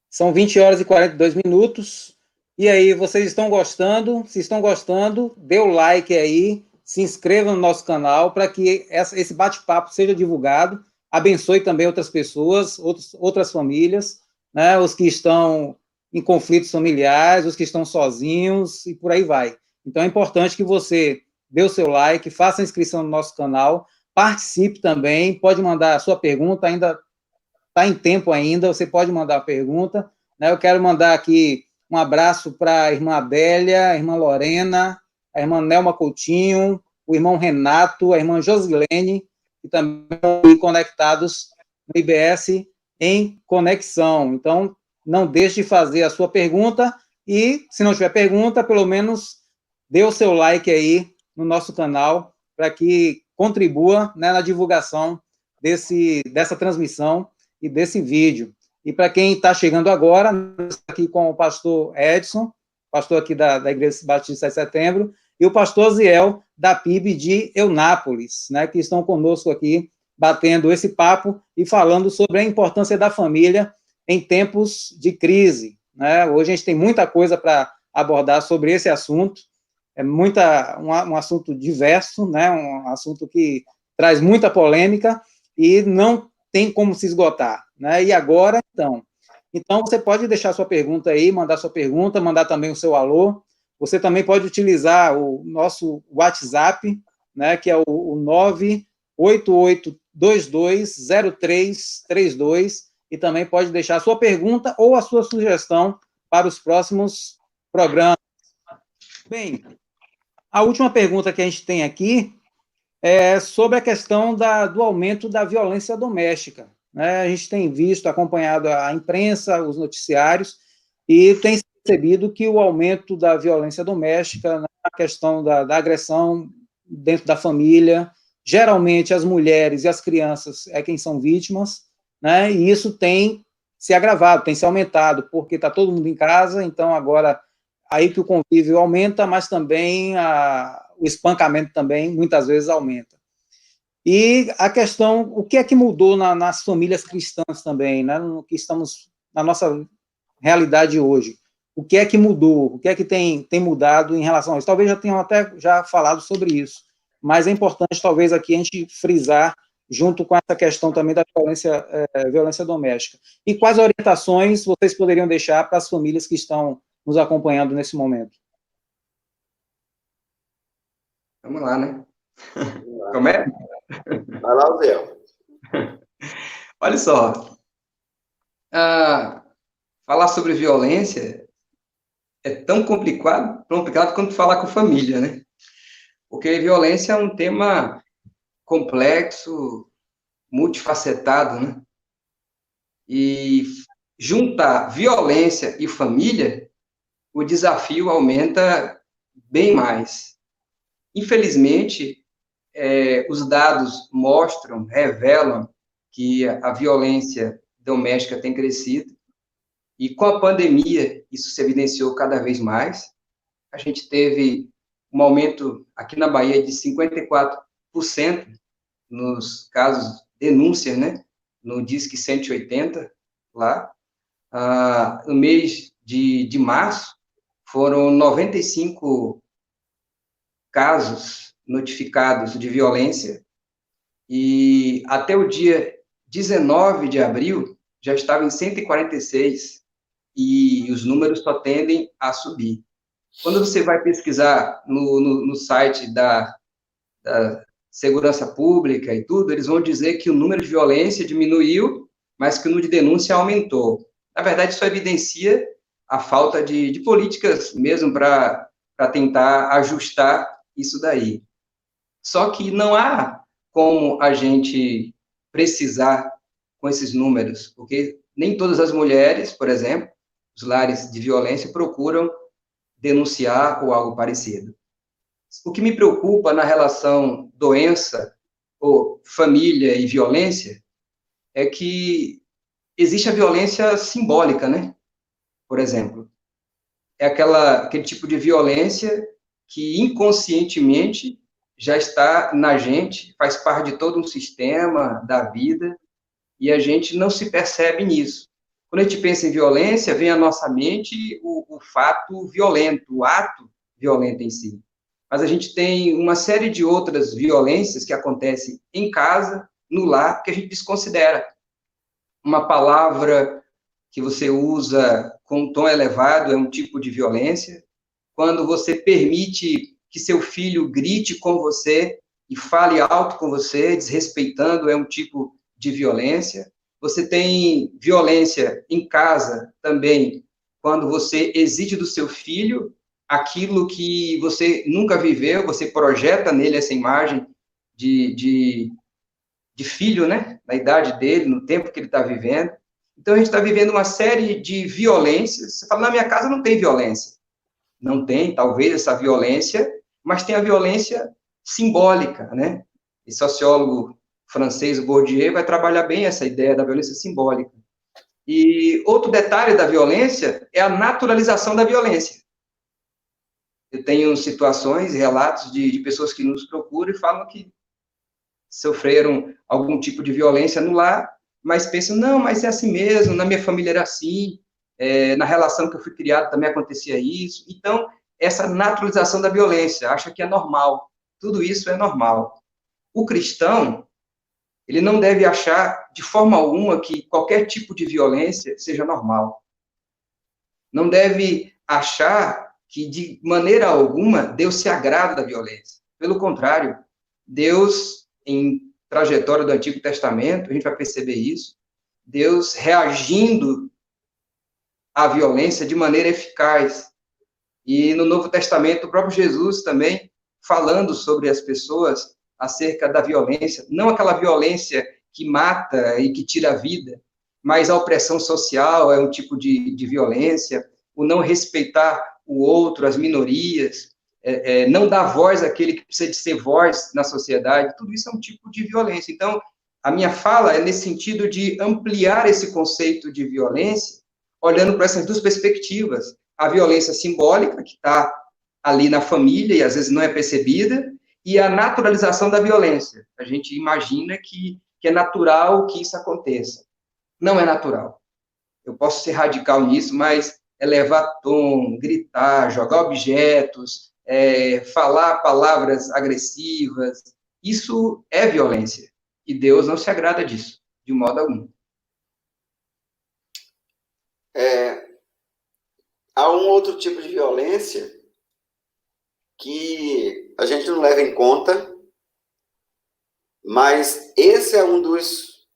São 20 horas e 42 minutos. E aí, vocês estão gostando? Se estão gostando, dê o like aí, se inscreva no nosso canal para que esse bate-papo seja divulgado, abençoe também outras pessoas, outras famílias, né, os que estão em conflitos familiares, os que estão sozinhos e por aí vai. Então, é importante que você dê o seu like, faça a inscrição no nosso canal, participe também, pode mandar a sua pergunta, ainda está em tempo ainda, você pode mandar a pergunta, né? Eu quero mandar aqui um abraço para a irmã Adélia, a irmã Lorena, a irmã Nelma Coutinho, o irmão Renato, a irmã Josilene, que também estão conectados no IBS em Conexão. Então, não deixe de fazer a sua pergunta e, se não tiver pergunta, pelo menos dê o seu like aí no nosso canal para que contribua, né, na divulgação dessa transmissão e desse vídeo. E para quem está chegando agora, aqui com o pastor Edson, pastor aqui da Igreja Batista 7 de Setembro, e o pastor Ziel, da PIB de Eunápolis, né, que estão conosco aqui, batendo esse papo e falando sobre a importância da família em tempos de crise, né? Hoje a gente tem muita coisa para abordar sobre esse assunto, é um assunto diverso, né? Um assunto que traz muita polêmica e não tem como se esgotar, né? E agora, então você pode deixar sua pergunta aí, mandar sua pergunta, mandar também o seu alô. Você também pode utilizar o nosso WhatsApp, né, que é o 988220332, e também pode deixar a sua pergunta ou a sua sugestão para os próximos programas. Bem, a última pergunta que a gente tem aqui é sobre a questão do aumento da violência doméstica, né? A gente tem visto, acompanhado a imprensa, os noticiários, e tem percebido que o aumento da violência doméstica, a questão da agressão dentro da família, geralmente as mulheres e as crianças é quem são vítimas, né? E isso tem se agravado, tem se aumentado, porque está todo mundo em casa, então agora aí que o convívio aumenta, mas também o espancamento também muitas vezes aumenta. E a questão, o que é que mudou nas famílias cristãs também, né? No que estamos na nossa realidade hoje? O que é que mudou? O que é que tem mudado em relação a isso? Talvez já tenham até falado sobre isso, mas é importante, talvez, aqui a gente frisar, junto com essa questão também da violência doméstica. E quais orientações vocês poderiam deixar para as famílias que estão nos acompanhando nesse momento? Vamos lá, né? Como é? Vai lá, Zé. Olha só, falar sobre violência é tão complicado quanto falar com família, né? Porque violência é um tema complexo, multifacetado, né? E juntar violência e família, o desafio aumenta bem mais. Infelizmente, os dados revelam que a violência doméstica tem crescido, e com a pandemia isso se evidenciou cada vez mais. A gente teve um aumento aqui na Bahia de 54% nos casos, denúncias, né, no Disque 180, lá. No mês de março, foram 95 casos notificados de violência, e até o dia 19 de abril, já estava em 146, e os números só tendem a subir. Quando você vai pesquisar no site da Segurança Pública e tudo, eles vão dizer que o número de violência diminuiu, mas que o número de denúncia aumentou. Na verdade, isso evidencia a falta de políticas mesmo para tentar ajustar isso daí. Só que não há como a gente precisar com esses números, porque nem todas as mulheres, por exemplo, os lares de violência, procuram denunciar ou algo parecido. O que me preocupa na relação doença ou família e violência é que existe a violência simbólica, né? Por exemplo, é aquele tipo de violência que inconscientemente já está na gente, faz parte de todo um sistema da vida, e a gente não se percebe nisso. Quando a gente pensa em violência, vem à nossa mente o fato violento, o ato violento em si. Mas a gente tem uma série de outras violências que acontecem em casa, no lar, que a gente desconsidera. Uma palavra que você usa com um tom elevado é um tipo de violência. Quando você permite que seu filho grite com você e fale alto com você, desrespeitando, é um tipo de violência. Você tem violência em casa também, quando você exige do seu filho aquilo que você nunca viveu, você projeta nele essa imagem de filho, né? Na idade dele, no tempo que ele está vivendo. Então, a gente está vivendo uma série de violências. Você fala, na minha casa não tem violência. Não tem, talvez, essa violência, mas tem a violência simbólica, né? Esse sociólogo francês, o Bourdieu, vai trabalhar bem essa ideia da violência simbólica. E outro detalhe da violência é a naturalização da violência. Eu tenho situações, relatos de pessoas que nos procuram e falam que sofreram algum tipo de violência no lar, mas pensam, não, mas é assim mesmo, na minha família era assim, na relação que eu fui criado também acontecia isso. Então, essa naturalização da violência, acha que é normal. Tudo isso é normal. O cristão, ele não deve achar de forma alguma que qualquer tipo de violência seja normal. Não deve achar que, de maneira alguma, Deus se agrada da violência. Pelo contrário, Deus, em trajetória do Antigo Testamento, a gente vai perceber isso, Deus reagindo à violência de maneira eficaz. E no Novo Testamento, o próprio Jesus também falando sobre as pessoas acerca da violência, não aquela violência que mata e que tira a vida, mas a opressão social é um tipo de violência, o não respeitar o outro, as minorias, não dar voz àquele que precisa de ser voz na sociedade, tudo isso é um tipo de violência. Então, a minha fala é nesse sentido de ampliar esse conceito de violência, olhando para essas duas perspectivas, a violência simbólica, que está ali na família e às vezes não é percebida, e a naturalização da violência. A gente imagina que é natural que isso aconteça. Não é natural. Eu posso ser radical nisso, mas elevar tom, gritar, jogar objetos, falar palavras agressivas, isso é violência. E Deus não se agrada disso, de modo algum. Há um outro tipo de violência que a gente não leva em conta, mas esse é um dos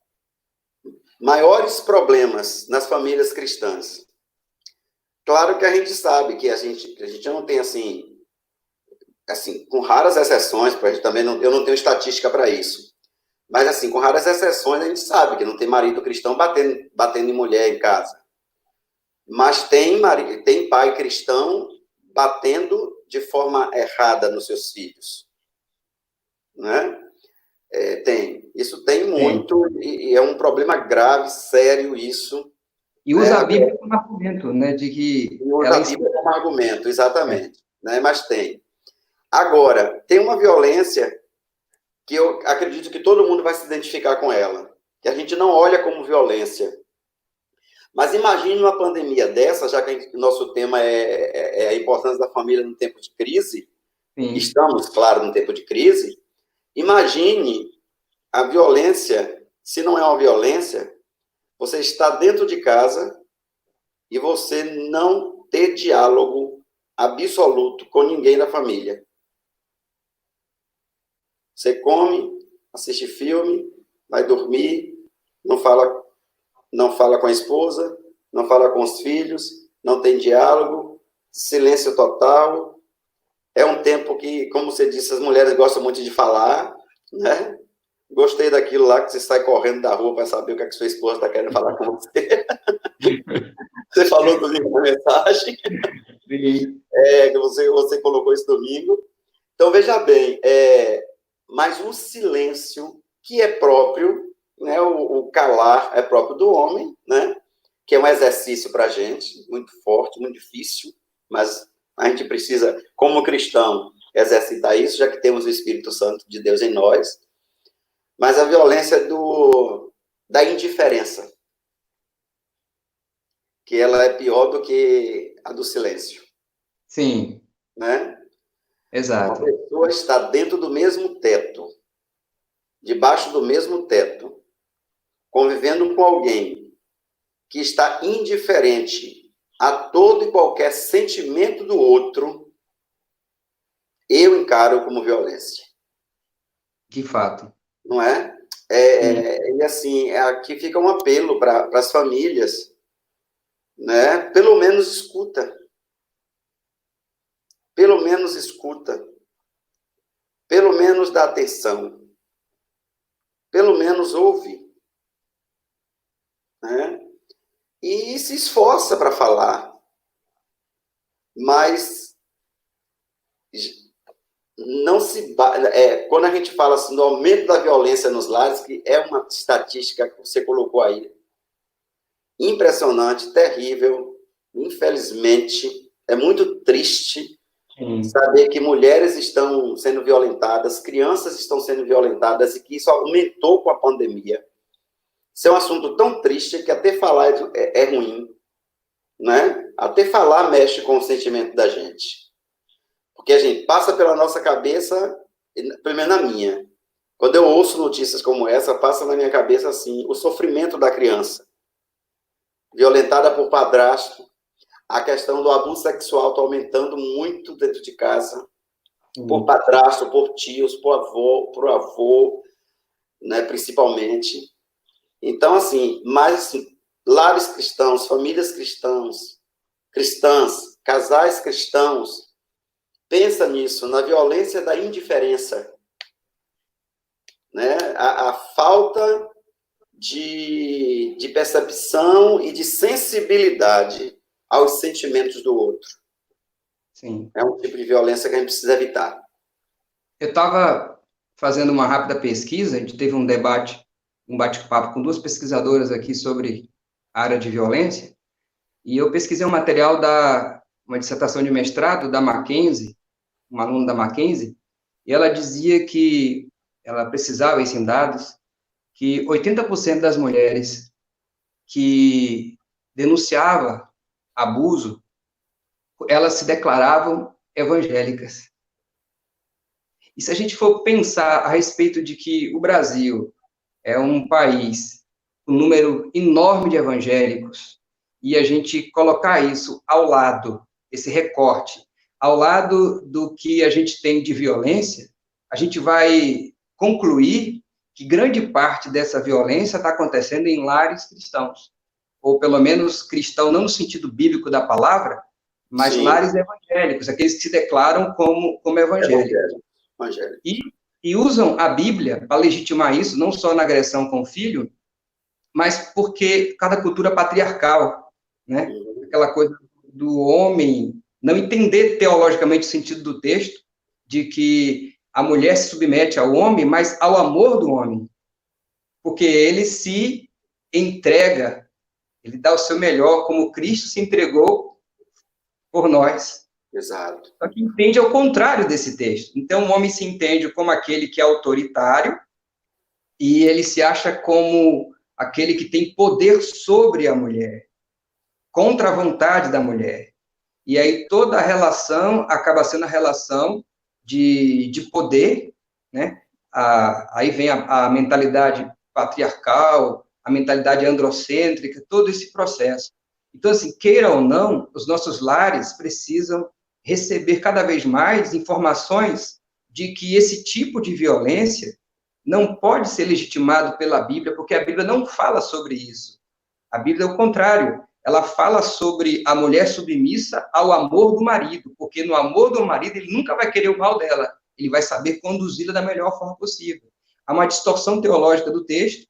maiores problemas nas famílias cristãs. Claro que a gente sabe que a gente não tem assim, com raras exceções, porque eu não tenho estatística para isso, mas assim, com raras exceções a gente sabe que não tem marido cristão batendo em mulher em casa. Mas tem pai cristão batendo de forma errada nos seus filhos. Né? Isso tem muito, e é um problema grave, sério isso. E usa a Bíblia como argumento, né? De que usa a Bíblia como argumento, exatamente. Né? Mas tem. Agora, tem uma violência que eu acredito que todo mundo vai se identificar com ela, que a gente não olha como violência. Mas imagine uma pandemia dessa, já que o nosso tema é a importância da família no tempo de crise. Sim. Estamos, claro, no tempo de crise. Imagine a violência, se não é uma violência, você está dentro de casa e você não ter diálogo absoluto com ninguém da família. Você come, assiste filme, vai dormir, não fala com a esposa, não fala com os filhos, não tem diálogo, silêncio total. É um tempo que, como você disse, as mulheres gostam muito de falar, né? Gostei daquilo lá que você sai correndo da rua para saber o que a sua esposa está querendo falar com você. Você falou domingo na mensagem. Sim. Que você colocou esse domingo. Então, veja bem, mas o silêncio que é próprio, né, o calar é próprio do homem, né, que é um exercício para a gente, muito forte, muito difícil, mas a gente precisa, como cristão, exercitar isso, já que temos o Espírito Santo de Deus em nós. Mas a violência da indiferença, que ela é pior do que a do silêncio. Sim. Né? Exato. Uma pessoa está dentro do mesmo teto, debaixo do mesmo teto, convivendo com alguém que está indiferente a todo e qualquer sentimento do outro, eu encaro como violência. De fato. Não é? E assim, aqui fica um apelo para as famílias, né? Pelo menos escuta. menos escuta, pelo menos dá atenção, pelo menos ouve, né? E se esforça para falar, mas não se quando a gente fala assim, do aumento da violência nos lares, que é uma estatística que você colocou aí, impressionante, terrível, infelizmente, é muito triste saber que mulheres estão sendo violentadas, crianças estão sendo violentadas e que isso aumentou com a pandemia. Isso é um assunto tão triste que até falar é ruim, né? Até falar mexe com o sentimento da gente. Porque a gente passa pela nossa cabeça, pelo menos na minha, quando eu ouço notícias como essa, passa na minha cabeça assim, o sofrimento da criança, violentada por padrasto, a questão do abuso sexual está aumentando muito dentro de casa, por padrasto, por tios, por avô, né, principalmente. Então, assim, mas assim, lares cristãos, famílias cristãs, casais cristãos, pensa nisso, na violência da indiferença, né? A falta de percepção e de sensibilidade aos sentimentos do outro. Sim. É um tipo de violência que a gente precisa evitar. Eu estava fazendo uma rápida pesquisa, a gente teve um debate, um bate-papo com duas pesquisadoras aqui sobre a área de violência, e eu pesquisei um material uma dissertação de mestrado da Mackenzie, uma aluna da Mackenzie, e ela dizia que ela precisava, isso em dados, que 80% das mulheres que denunciavam abuso, elas se declaravam evangélicas. E se a gente for pensar a respeito de que o Brasil é um país com um número enorme de evangélicos, e a gente colocar isso ao lado, esse recorte, ao lado do que a gente tem de violência, a gente vai concluir que grande parte dessa violência está acontecendo em lares cristãos, ou pelo menos cristão, não no sentido bíblico da palavra, mas Sim. Lares evangélicos, aqueles que se declaram como evangélicos. E usam a Bíblia para legitimar isso, não só na agressão com o filho, mas porque cada cultura patriarcal, né? Aquela coisa do homem não entender teologicamente o sentido do texto, de que a mulher se submete ao homem, mas ao amor do homem, porque ele se entrega, ele dá o seu melhor, como Cristo se entregou por nós. Exato. Só que entende ao contrário desse texto. Então, o homem se entende como aquele que é autoritário e ele se acha como aquele que tem poder sobre a mulher, contra a vontade da mulher. E aí toda a relação acaba sendo a relação de poder, né? Aí vem a mentalidade patriarcal, a mentalidade androcêntrica, todo esse processo. Então, assim, queira ou não, os nossos lares precisam receber cada vez mais informações de que esse tipo de violência não pode ser legitimado pela Bíblia, porque a Bíblia não fala sobre isso. A Bíblia é o contrário. Ela fala sobre a mulher submissa ao amor do marido, porque no amor do marido ele nunca vai querer o mal dela, ele vai saber conduzi-la da melhor forma possível. Há uma distorção teológica do texto,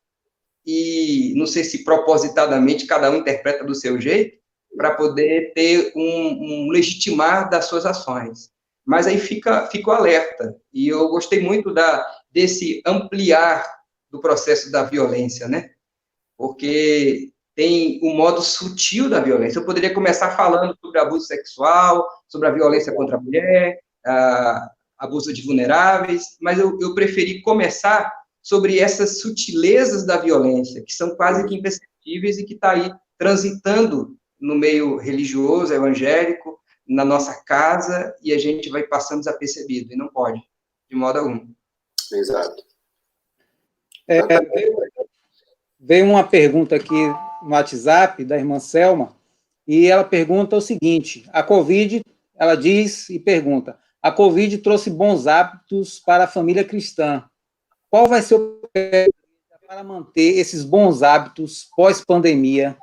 e não sei se propositadamente cada um interpreta do seu jeito, para poder ter um legitimar das suas ações. Mas aí fica o alerta, e eu gostei muito desse ampliar do processo da violência, né? Porque tem um modo sutil da violência. Eu poderia começar falando sobre abuso sexual, sobre a violência contra a mulher, abuso de vulneráveis, mas eu preferi começar sobre essas sutilezas da violência, que são quase que imperceptíveis e que está aí transitando no meio religioso, evangélico, na nossa casa, e a gente vai passando desapercebido, e não pode, de modo algum. Exato. Veio uma pergunta aqui no WhatsApp da irmã Selma, e ela pergunta o seguinte: a Covid, ela diz e pergunta, a Covid trouxe bons hábitos para a família cristã. Qual vai ser o papel para manter esses bons hábitos pós-pandemia?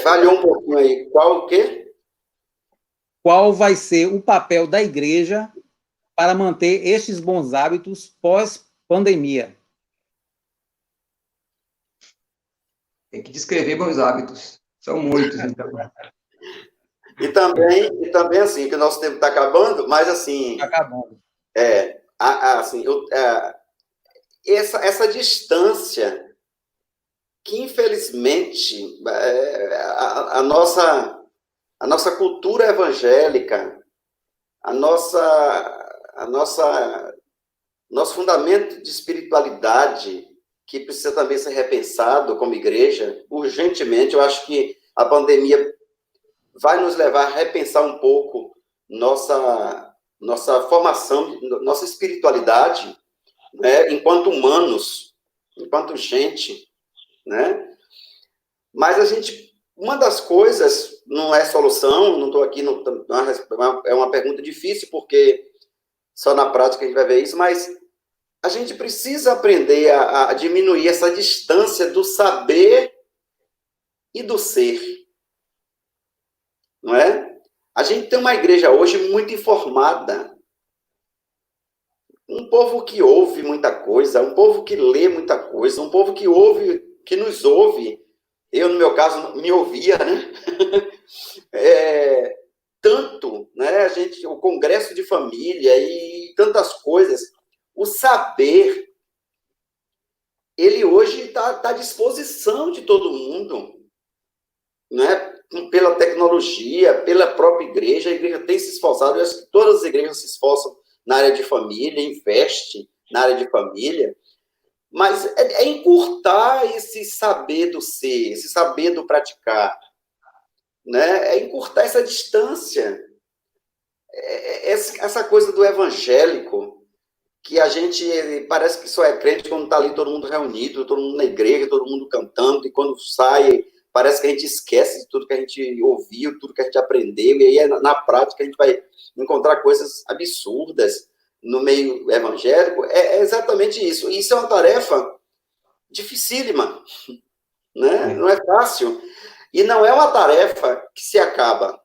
Falhou um pouquinho aí. Qual o quê? qual vai ser o papel da igreja para manter estes bons hábitos pós-pandemia? Tem que descrever bons hábitos. São muitos, então. E também assim, que o nosso tempo está acabando, mas assim, Acabando. assim essa distância que, infelizmente, a nossa cultura evangélica, nosso fundamento de espiritualidade, que precisa também ser repensado como igreja, urgentemente. Eu acho que a pandemia vai nos levar a repensar um pouco nossa formação, nossa espiritualidade, né, enquanto humanos, enquanto gente, né? Mas uma das coisas, não é solução, não estou aqui, é uma pergunta difícil, porque só na prática a gente vai ver isso, mas a gente precisa aprender a diminuir essa distância do saber e do ser, não é? A gente tem uma igreja hoje muito informada, um povo que ouve muita coisa, um povo que lê muita coisa, um povo que ouve, que nos ouve. Eu, no meu caso, me ouvia, né? Tanto, né? O congresso de família e tantas coisas. O saber, ele hoje está à disposição de todo mundo, né? Pela tecnologia, pela própria igreja. A igreja tem se esforçado, eu acho que todas as igrejas se esforçam na área de família, investe na área de família, mas é encurtar esse saber do ser, esse saber do praticar, né? É encurtar essa distância. Essa coisa do evangélico, que a gente parece que só é crente quando está ali todo mundo reunido, todo mundo na igreja, todo mundo cantando, e quando sai, parece que a gente esquece de tudo que a gente ouviu, tudo que a gente aprendeu, e aí na prática a gente vai encontrar coisas absurdas no meio evangélico. É exatamente isso. E isso é uma tarefa dificílima, né? Não é fácil. E não é uma tarefa que se acaba.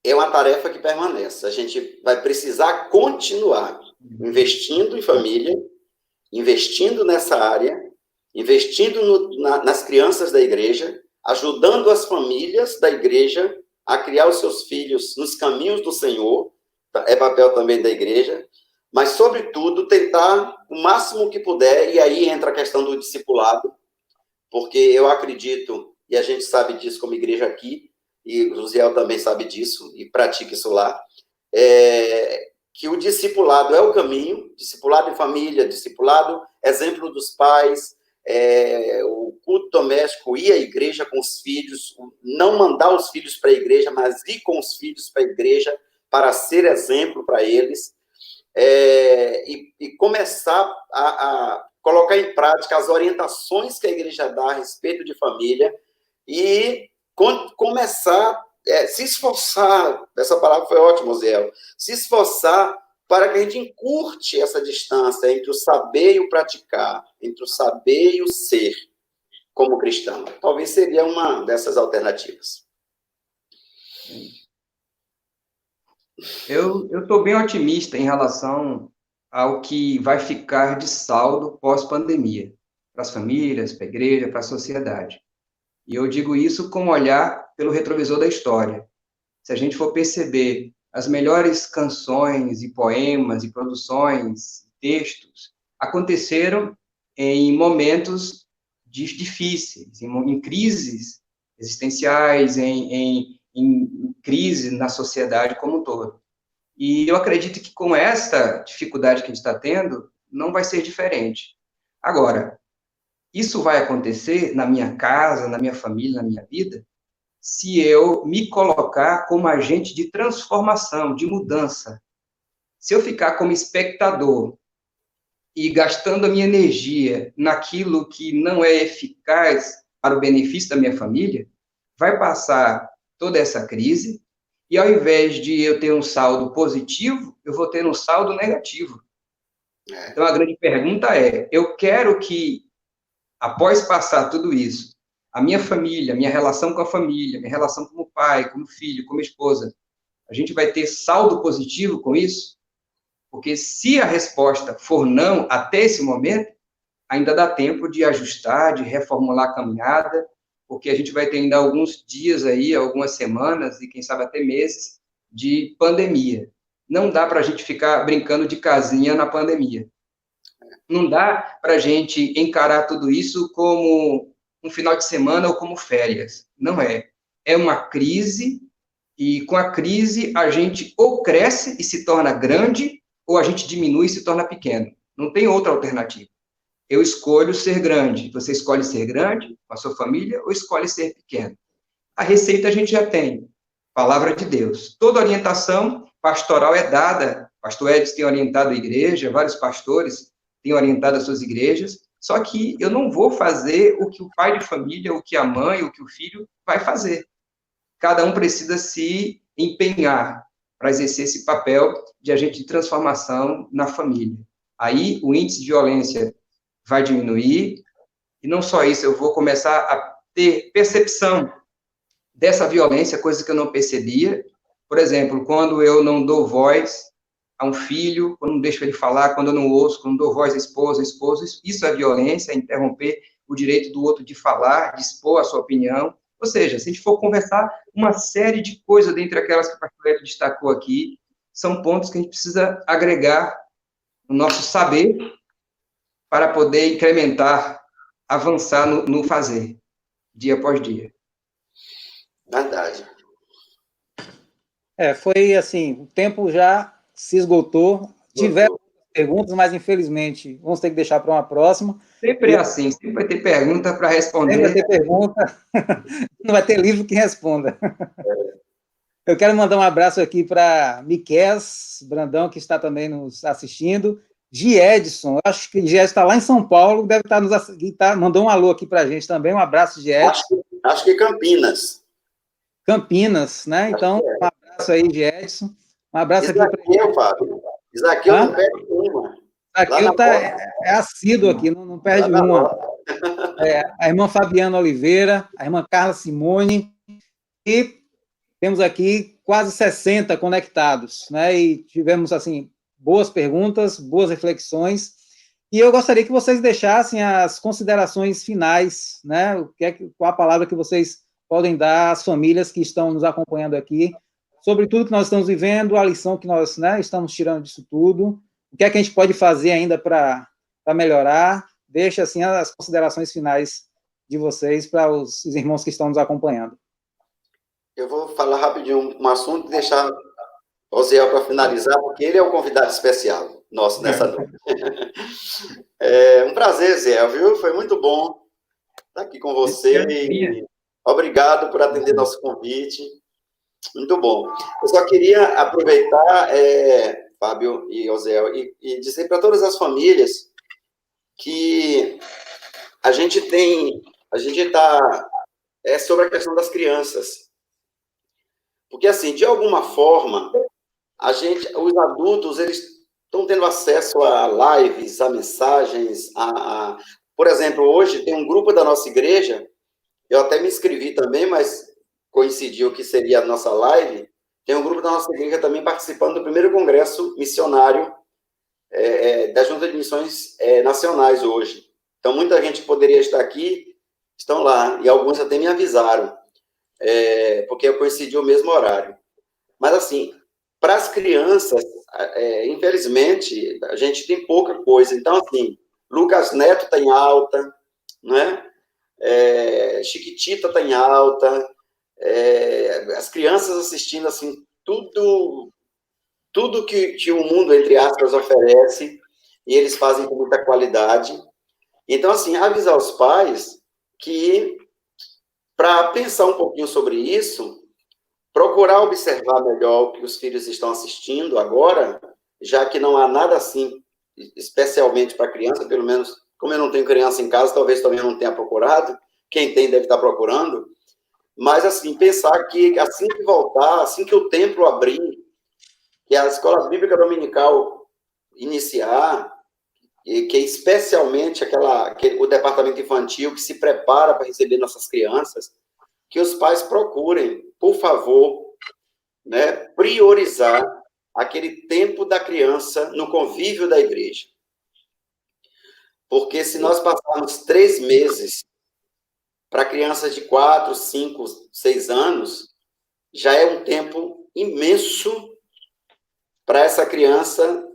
É uma tarefa que permanece. A gente vai precisar continuar investindo em família, investindo nessa área, investindo nas crianças da igreja, ajudando as famílias da igreja a criar os seus filhos nos caminhos do Senhor, é papel também da igreja, mas, sobretudo, tentar o máximo que puder, e aí entra a questão do discipulado, porque eu acredito, e a gente sabe disso como igreja aqui, e o Josiel também sabe disso, e pratica isso lá, que o discipulado é o caminho, discipulado em família, discipulado, exemplo dos pais, o culto doméstico, ir à igreja com os filhos, não mandar os filhos para a igreja, mas ir com os filhos para a igreja para ser exemplo para eles, e começar a colocar em prática as orientações que a igreja dá a respeito de família e começar se esforçar, essa palavra foi ótima, Zé, se esforçar para que a gente encurte essa distância entre o saber e o praticar, entre o saber e o ser como cristão. Talvez seria uma dessas alternativas. Eu estou bem otimista em relação ao que vai ficar de saldo pós-pandemia, para as famílias, para a igreja, para a sociedade. E eu digo isso com um olhar pelo retrovisor da história. Se a gente for perceber as melhores canções e poemas e produções, textos, aconteceram em momentos difíceis, em crises existenciais, em crise na sociedade como um todo. E eu acredito que com essa dificuldade que a gente está tendo, não vai ser diferente. Agora, isso vai acontecer na minha casa, na minha família, na minha vida, se eu me colocar como agente de transformação, de mudança. Se eu ficar como espectador e gastando a minha energia naquilo que não é eficaz para o benefício da minha família, vai passar toda essa crise, e ao invés de eu ter um saldo positivo, eu vou ter um saldo negativo. Então, a grande pergunta é, eu quero que, após passar tudo isso, a minha família, a minha relação com a família, a minha relação como pai, como filho, como esposa, a gente vai ter saldo positivo com isso? Porque se a resposta for não até esse momento, ainda dá tempo de ajustar, de reformular a caminhada, porque a gente vai ter ainda alguns dias aí, algumas semanas e quem sabe até meses de pandemia. Não dá para a gente ficar brincando de casinha na pandemia. Não dá para a gente encarar tudo isso como um final de semana ou como férias. Não é. É uma crise e com a crise a gente ou cresce e se torna grande ou a gente diminui e se torna pequeno. Não tem outra alternativa. Eu escolho ser grande. Você escolhe ser grande com a sua família ou escolhe ser pequeno? A receita a gente já tem. Palavra de Deus. Toda orientação pastoral é dada. Pastor Edson tem orientado a igreja, vários pastores têm orientado as suas igrejas, só que eu não vou fazer o que o pai de família, o que a mãe, o que o filho vai fazer. Cada um precisa se empenhar para exercer esse papel de agente de transformação na família. Aí o índice de violência vai diminuir, e não só isso, eu vou começar a ter percepção dessa violência, coisa que eu não percebia. Por exemplo, quando eu não dou voz a um filho, quando não deixo ele falar, quando eu não ouço, quando não dou voz à esposa, isso é violência, é interromper o direito do outro de falar, de expor a sua opinião. Ou seja, se a gente for conversar, uma série de coisas, dentre aquelas que o pastor Hélio destacou aqui, são pontos que a gente precisa agregar no nosso saber para poder incrementar, avançar no fazer, dia após dia. Verdade. Foi assim, o tempo já se esgotou. Tiveram perguntas, mas infelizmente vamos ter que deixar para uma próxima. Sempre é assim, sempre vai ter pergunta para responder. Sempre vai ter pergunta, não vai ter livro que responda. Eu quero mandar um abraço aqui para Miqués Brandão, que está também nos assistindo. Giedson, acho que Giedson está lá em São Paulo, deve estar mandou um alô aqui para a gente também. Um abraço, Giedson. Acho que Campinas. Campinas, né? Então, um abraço aí, Giedson. Um abraço aqui para ele. Fábio. Isaqueu não perde uma. Isaqueu é assíduo aqui, não perde uma. A irmã Fabiana Oliveira, a irmã Carla Simone, e temos aqui quase 60 conectados, né? E tivemos, assim, boas perguntas, boas reflexões, e eu gostaria que vocês deixassem as considerações finais, né? Qual a palavra que vocês podem dar às famílias que estão nos acompanhando aqui, sobre tudo que nós estamos vivendo, a lição que nós, né, estamos tirando disso tudo, o que é que a gente pode fazer ainda para melhorar. Deixa, assim, as considerações finais de vocês para os irmãos que estão nos acompanhando. Eu vou falar rapidinho um assunto e deixar o Zé para finalizar, porque ele é o convidado especial nosso nessa noite. Um prazer, Zé, viu? Foi muito bom estar aqui com você. E obrigado por atender nosso convite. Muito bom. Eu só queria aproveitar, Fábio e Oséel, e dizer para todas as famílias que a gente está sobre a questão das crianças. Porque, assim, de alguma forma, os adultos, eles estão tendo acesso a lives, a mensagens, por exemplo, hoje tem um grupo da nossa igreja, eu até me inscrevi também, mas coincidiu que seria a nossa live, tem um grupo da nossa igreja também participando do primeiro congresso missionário da Junta de Missões Nacionais hoje. Então, muita gente que poderia estar aqui estão lá, e alguns até me avisaram, porque coincidiu o mesmo horário. Mas, assim, para as crianças, infelizmente, a gente tem pouca coisa. Então, assim, Lucas Neto está em alta, né? Chiquitita está em alta, as crianças assistindo, assim, tudo que o mundo, entre aspas, oferece, e eles fazem com muita qualidade. Então, assim, avisar os pais que, para pensar um pouquinho sobre isso, procurar observar melhor o que os filhos estão assistindo agora, já que não há nada assim, especialmente para criança, pelo menos, como eu não tenho criança em casa, talvez também não tenha procurado, quem tem deve estar procurando, mas, assim, pensar que assim que voltar, assim que o templo abrir, que a escola bíblica dominical iniciar, e que especialmente o departamento infantil que se prepara para receber nossas crianças, que os pais procurem, por favor, né, priorizar aquele tempo da criança no convívio da igreja. Porque se nós passarmos 3 meses para crianças de 4, 5, 6 anos, já é um tempo imenso para essa criança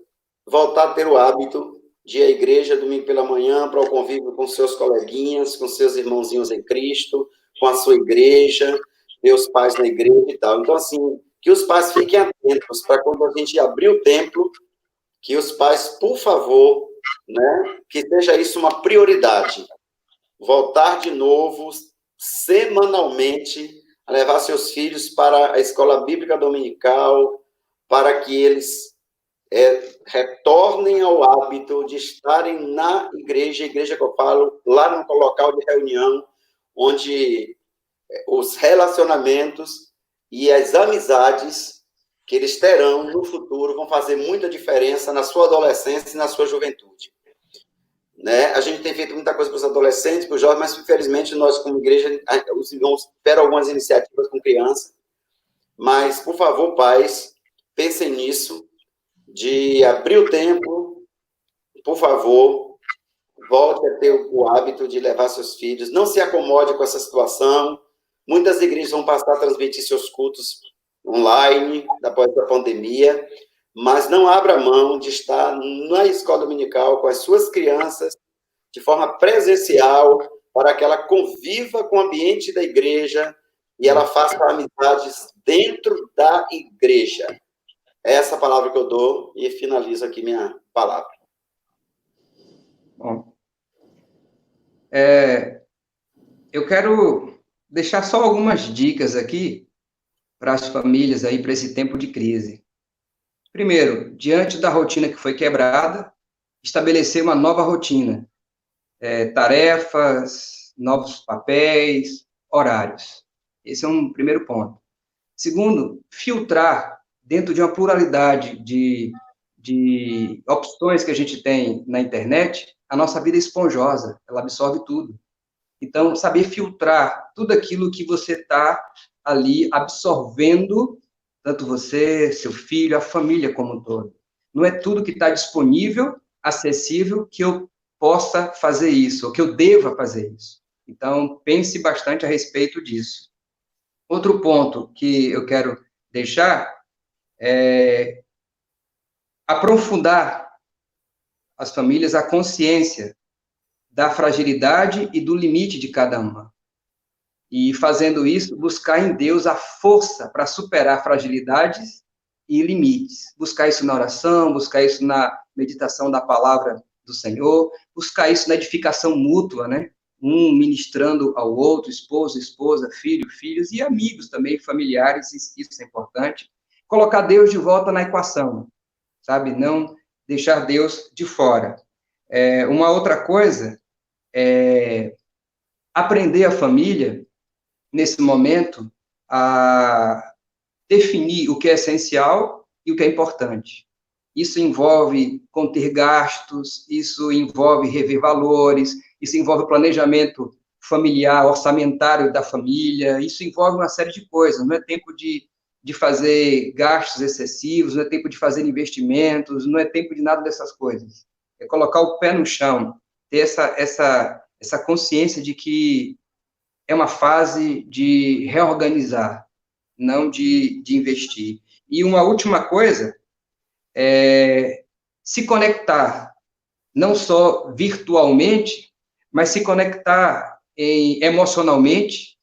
voltar a ter o hábito de ir à igreja domingo pela manhã, para o convívio com seus coleguinhas, com seus irmãozinhos em Cristo, com a sua igreja, ver os pais na igreja e tal. Então, assim, que os pais fiquem atentos para quando a gente abrir o templo, que os pais, por favor, né, que seja isso uma prioridade. Voltar de novo, semanalmente, a levar seus filhos para a escola bíblica dominical, para que eles retornem ao hábito de estarem na igreja que eu falo, lá no local de reunião, onde os relacionamentos e as amizades que eles terão no futuro vão fazer muita diferença na sua adolescência e na sua juventude. Né? A gente tem feito muita coisa para os adolescentes, para os jovens, mas, infelizmente, nós, como igreja, os irmãos tiveram algumas iniciativas com crianças, mas, por favor, pais, pensem nisso, de abrir o tempo, por favor, volte a ter o hábito de levar seus filhos, não se acomode com essa situação. Muitas igrejas vão passar a transmitir seus cultos online, após a pandemia, mas não abra mão de estar na escola dominical com as suas crianças, de forma presencial, para que ela conviva com o ambiente da igreja e ela faça amizades dentro da igreja. É essa palavra que eu dou e finalizo aqui minha palavra. Bom, eu quero deixar só algumas dicas aqui para as famílias aí para esse tempo de crise. Primeiro, diante da rotina que foi quebrada, estabelecer uma nova rotina, tarefas, novos papéis, horários. Esse é um primeiro ponto. Segundo, filtrar dentro de uma pluralidade de opções que a gente tem na internet, a nossa vida é esponjosa, ela absorve tudo. Então, saber filtrar tudo aquilo que você está ali absorvendo, tanto você, seu filho, a família como um todo. Não é tudo que está disponível, acessível, que eu possa fazer isso, ou que eu deva fazer isso. Então, pense bastante a respeito disso. Outro ponto que eu quero deixar é aprofundar as famílias a consciência da fragilidade e do limite de cada uma. E, fazendo isso, buscar em Deus a força para superar fragilidades e limites. Buscar isso na oração, buscar isso na meditação da palavra do Senhor, buscar isso na edificação mútua, né? Um ministrando ao outro, esposo, esposa, filho, filhos, e amigos também, familiares, isso é importante. Colocar Deus de volta na equação, sabe? Não deixar Deus de fora. Uma outra coisa é aprender a família, nesse momento, a definir o que é essencial e o que é importante. Isso envolve conter gastos, isso envolve rever valores, isso envolve planejamento familiar, orçamentário da família, isso envolve uma série de coisas. Não é tempo de fazer gastos excessivos, não é tempo de fazer investimentos, não é tempo de nada dessas coisas. É colocar o pé no chão, ter essa consciência de que é uma fase de reorganizar, não de investir. E uma última coisa é se conectar, não só virtualmente, mas se conectar emocionalmente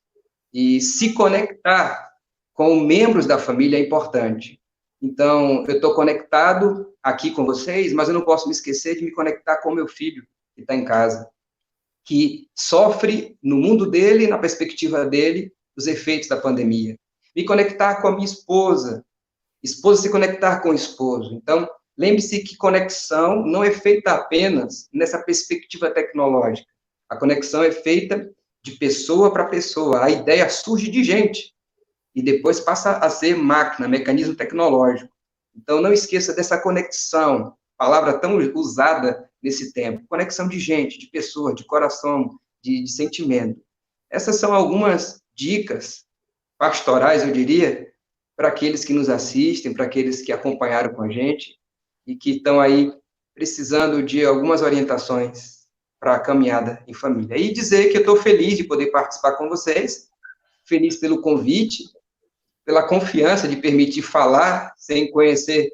e se conectar com membros da família é importante. Então, eu estou conectado aqui com vocês, mas eu não posso me esquecer de me conectar com meu filho, que está em casa, que sofre no mundo dele, na perspectiva dele, os efeitos da pandemia. Me conectar com a minha esposa se conectar com o esposo. Então, lembre-se que conexão não é feita apenas nessa perspectiva tecnológica. A conexão é feita de pessoa para pessoa. A ideia surge de gente e depois passa a ser máquina, mecanismo tecnológico. Então, não esqueça dessa conexão, palavra tão usada nesse tempo. Conexão de gente, de pessoa, de coração, de sentimento. Essas são algumas dicas pastorais, eu diria, para aqueles que nos assistem, para aqueles que acompanharam com a gente e que estão aí precisando de algumas orientações para a caminhada em família. E dizer que eu estou feliz de poder participar com vocês, feliz pelo convite, pela confiança de permitir falar sem conhecer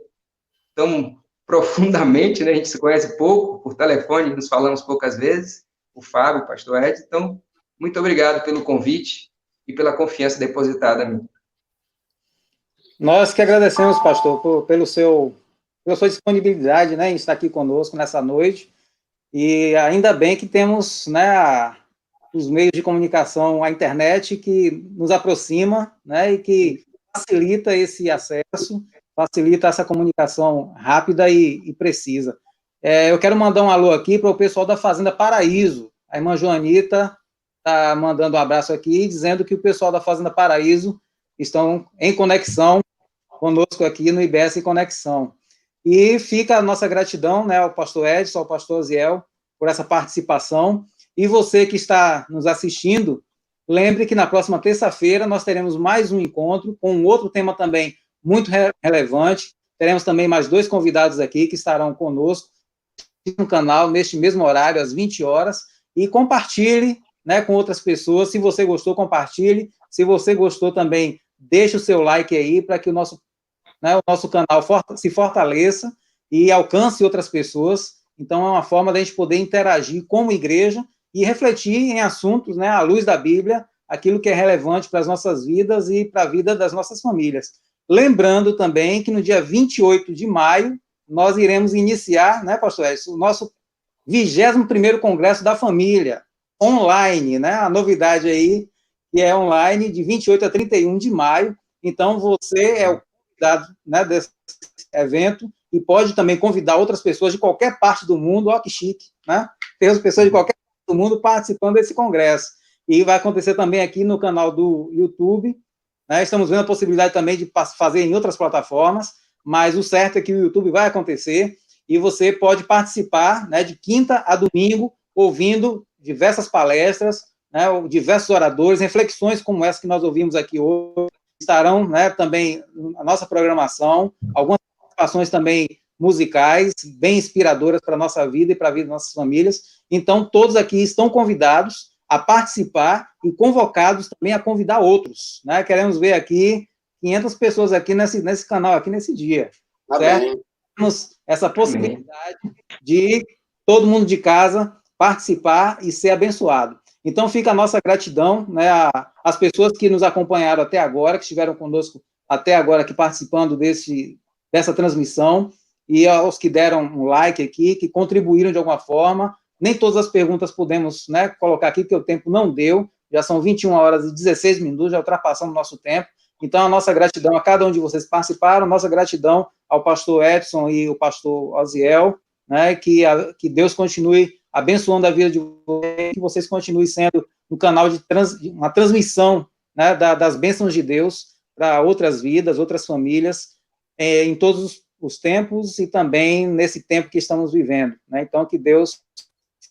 tão profundamente, né? A gente se conhece pouco, por telefone, nos falamos poucas vezes, o Fábio, o pastor Ed. Então, muito obrigado pelo convite e pela confiança depositada em mim. Nós que agradecemos, pastor, pela sua disponibilidade, né, em estar aqui conosco nessa noite. E ainda bem que temos, né, os meios de comunicação, a internet, que nos aproxima, né, e que facilita esse acesso, facilita essa comunicação rápida e precisa. Eu quero mandar um alô aqui para o pessoal da Fazenda Paraíso. A irmã Joanita está mandando um abraço aqui, dizendo que o pessoal da Fazenda Paraíso estão em conexão conosco aqui no IBS em Conexão. E fica a nossa gratidão, né, ao pastor Edson, ao pastor Osiel, por essa participação. E você que está nos assistindo, lembre que na próxima terça-feira nós teremos mais um encontro com um outro tema também muito relevante. Teremos também mais 2 convidados aqui que estarão conosco no canal, neste mesmo horário, às 20 horas. E compartilhe, né, com outras pessoas. Se você gostou, compartilhe. Se você gostou também, deixe o seu like aí para que o nosso canal se fortaleça e alcance outras pessoas. Então, é uma forma da gente poder interagir como igreja e refletir em assuntos, né, à luz da Bíblia, aquilo que é relevante para as nossas vidas e para a vida das nossas famílias. Lembrando também que no dia 28 de maio, nós iremos iniciar, né, pastor Edson, o nosso 21º Congresso da Família, online, né, a novidade aí, que é online, de 28 a 31 de maio. Então, você é o convidado, né, desse evento e pode também convidar outras pessoas de qualquer parte do mundo. Ó, que chique, né? Temos pessoas de qualquer parte do mundo participando desse congresso. E vai acontecer também aqui no canal do YouTube, né? Estamos vendo a possibilidade também de fazer em outras plataformas, mas o certo é que o YouTube vai acontecer e você pode participar, né, de quinta a domingo, ouvindo diversas palestras, né, diversos oradores, reflexões como essa que nós ouvimos aqui hoje. Estarão, né, também a nossa programação, algumas participações também musicais, bem inspiradoras para a nossa vida e para a vida das nossas famílias. Então, todos aqui estão convidados a participar e convocados também a convidar outros, né? Queremos ver aqui 500 pessoas aqui nesse canal, aqui nesse dia, certo? Temos essa possibilidade de todo mundo de casa participar e ser abençoado. Então, fica a nossa gratidão, né, às pessoas que nos acompanharam até agora, que estiveram conosco até agora aqui participando dessa transmissão, e aos que deram um like aqui, que contribuíram de alguma forma. Nem todas as perguntas pudemos, né, colocar aqui, porque o tempo não deu, já são 21 horas e 16 minutos, já ultrapassamos o nosso tempo. Então, a nossa gratidão a cada um de vocês que participaram, nossa gratidão ao pastor Edson e o pastor Osiel, né, que Deus continue abençoando a vida de vocês, que vocês continuem sendo um canal de uma transmissão, né, das bênçãos de Deus para outras vidas, outras famílias, em todos os tempos e também nesse tempo que estamos vivendo, né? Então, que Deus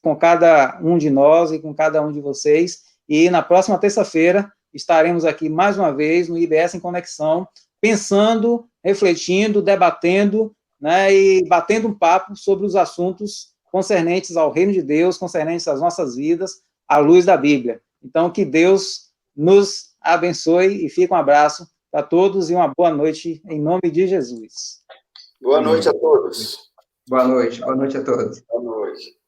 com cada um de nós e com cada um de vocês, e na próxima terça-feira estaremos aqui mais uma vez no IBS em Conexão, pensando, refletindo, debatendo, né, e batendo um papo sobre os assuntos concernentes ao reino de Deus, concernentes às nossas vidas, à luz da Bíblia. Então, que Deus nos abençoe e fica um abraço para todos e uma boa noite em nome de Jesus. Boa noite a todos. Boa noite a todos. Boa noite.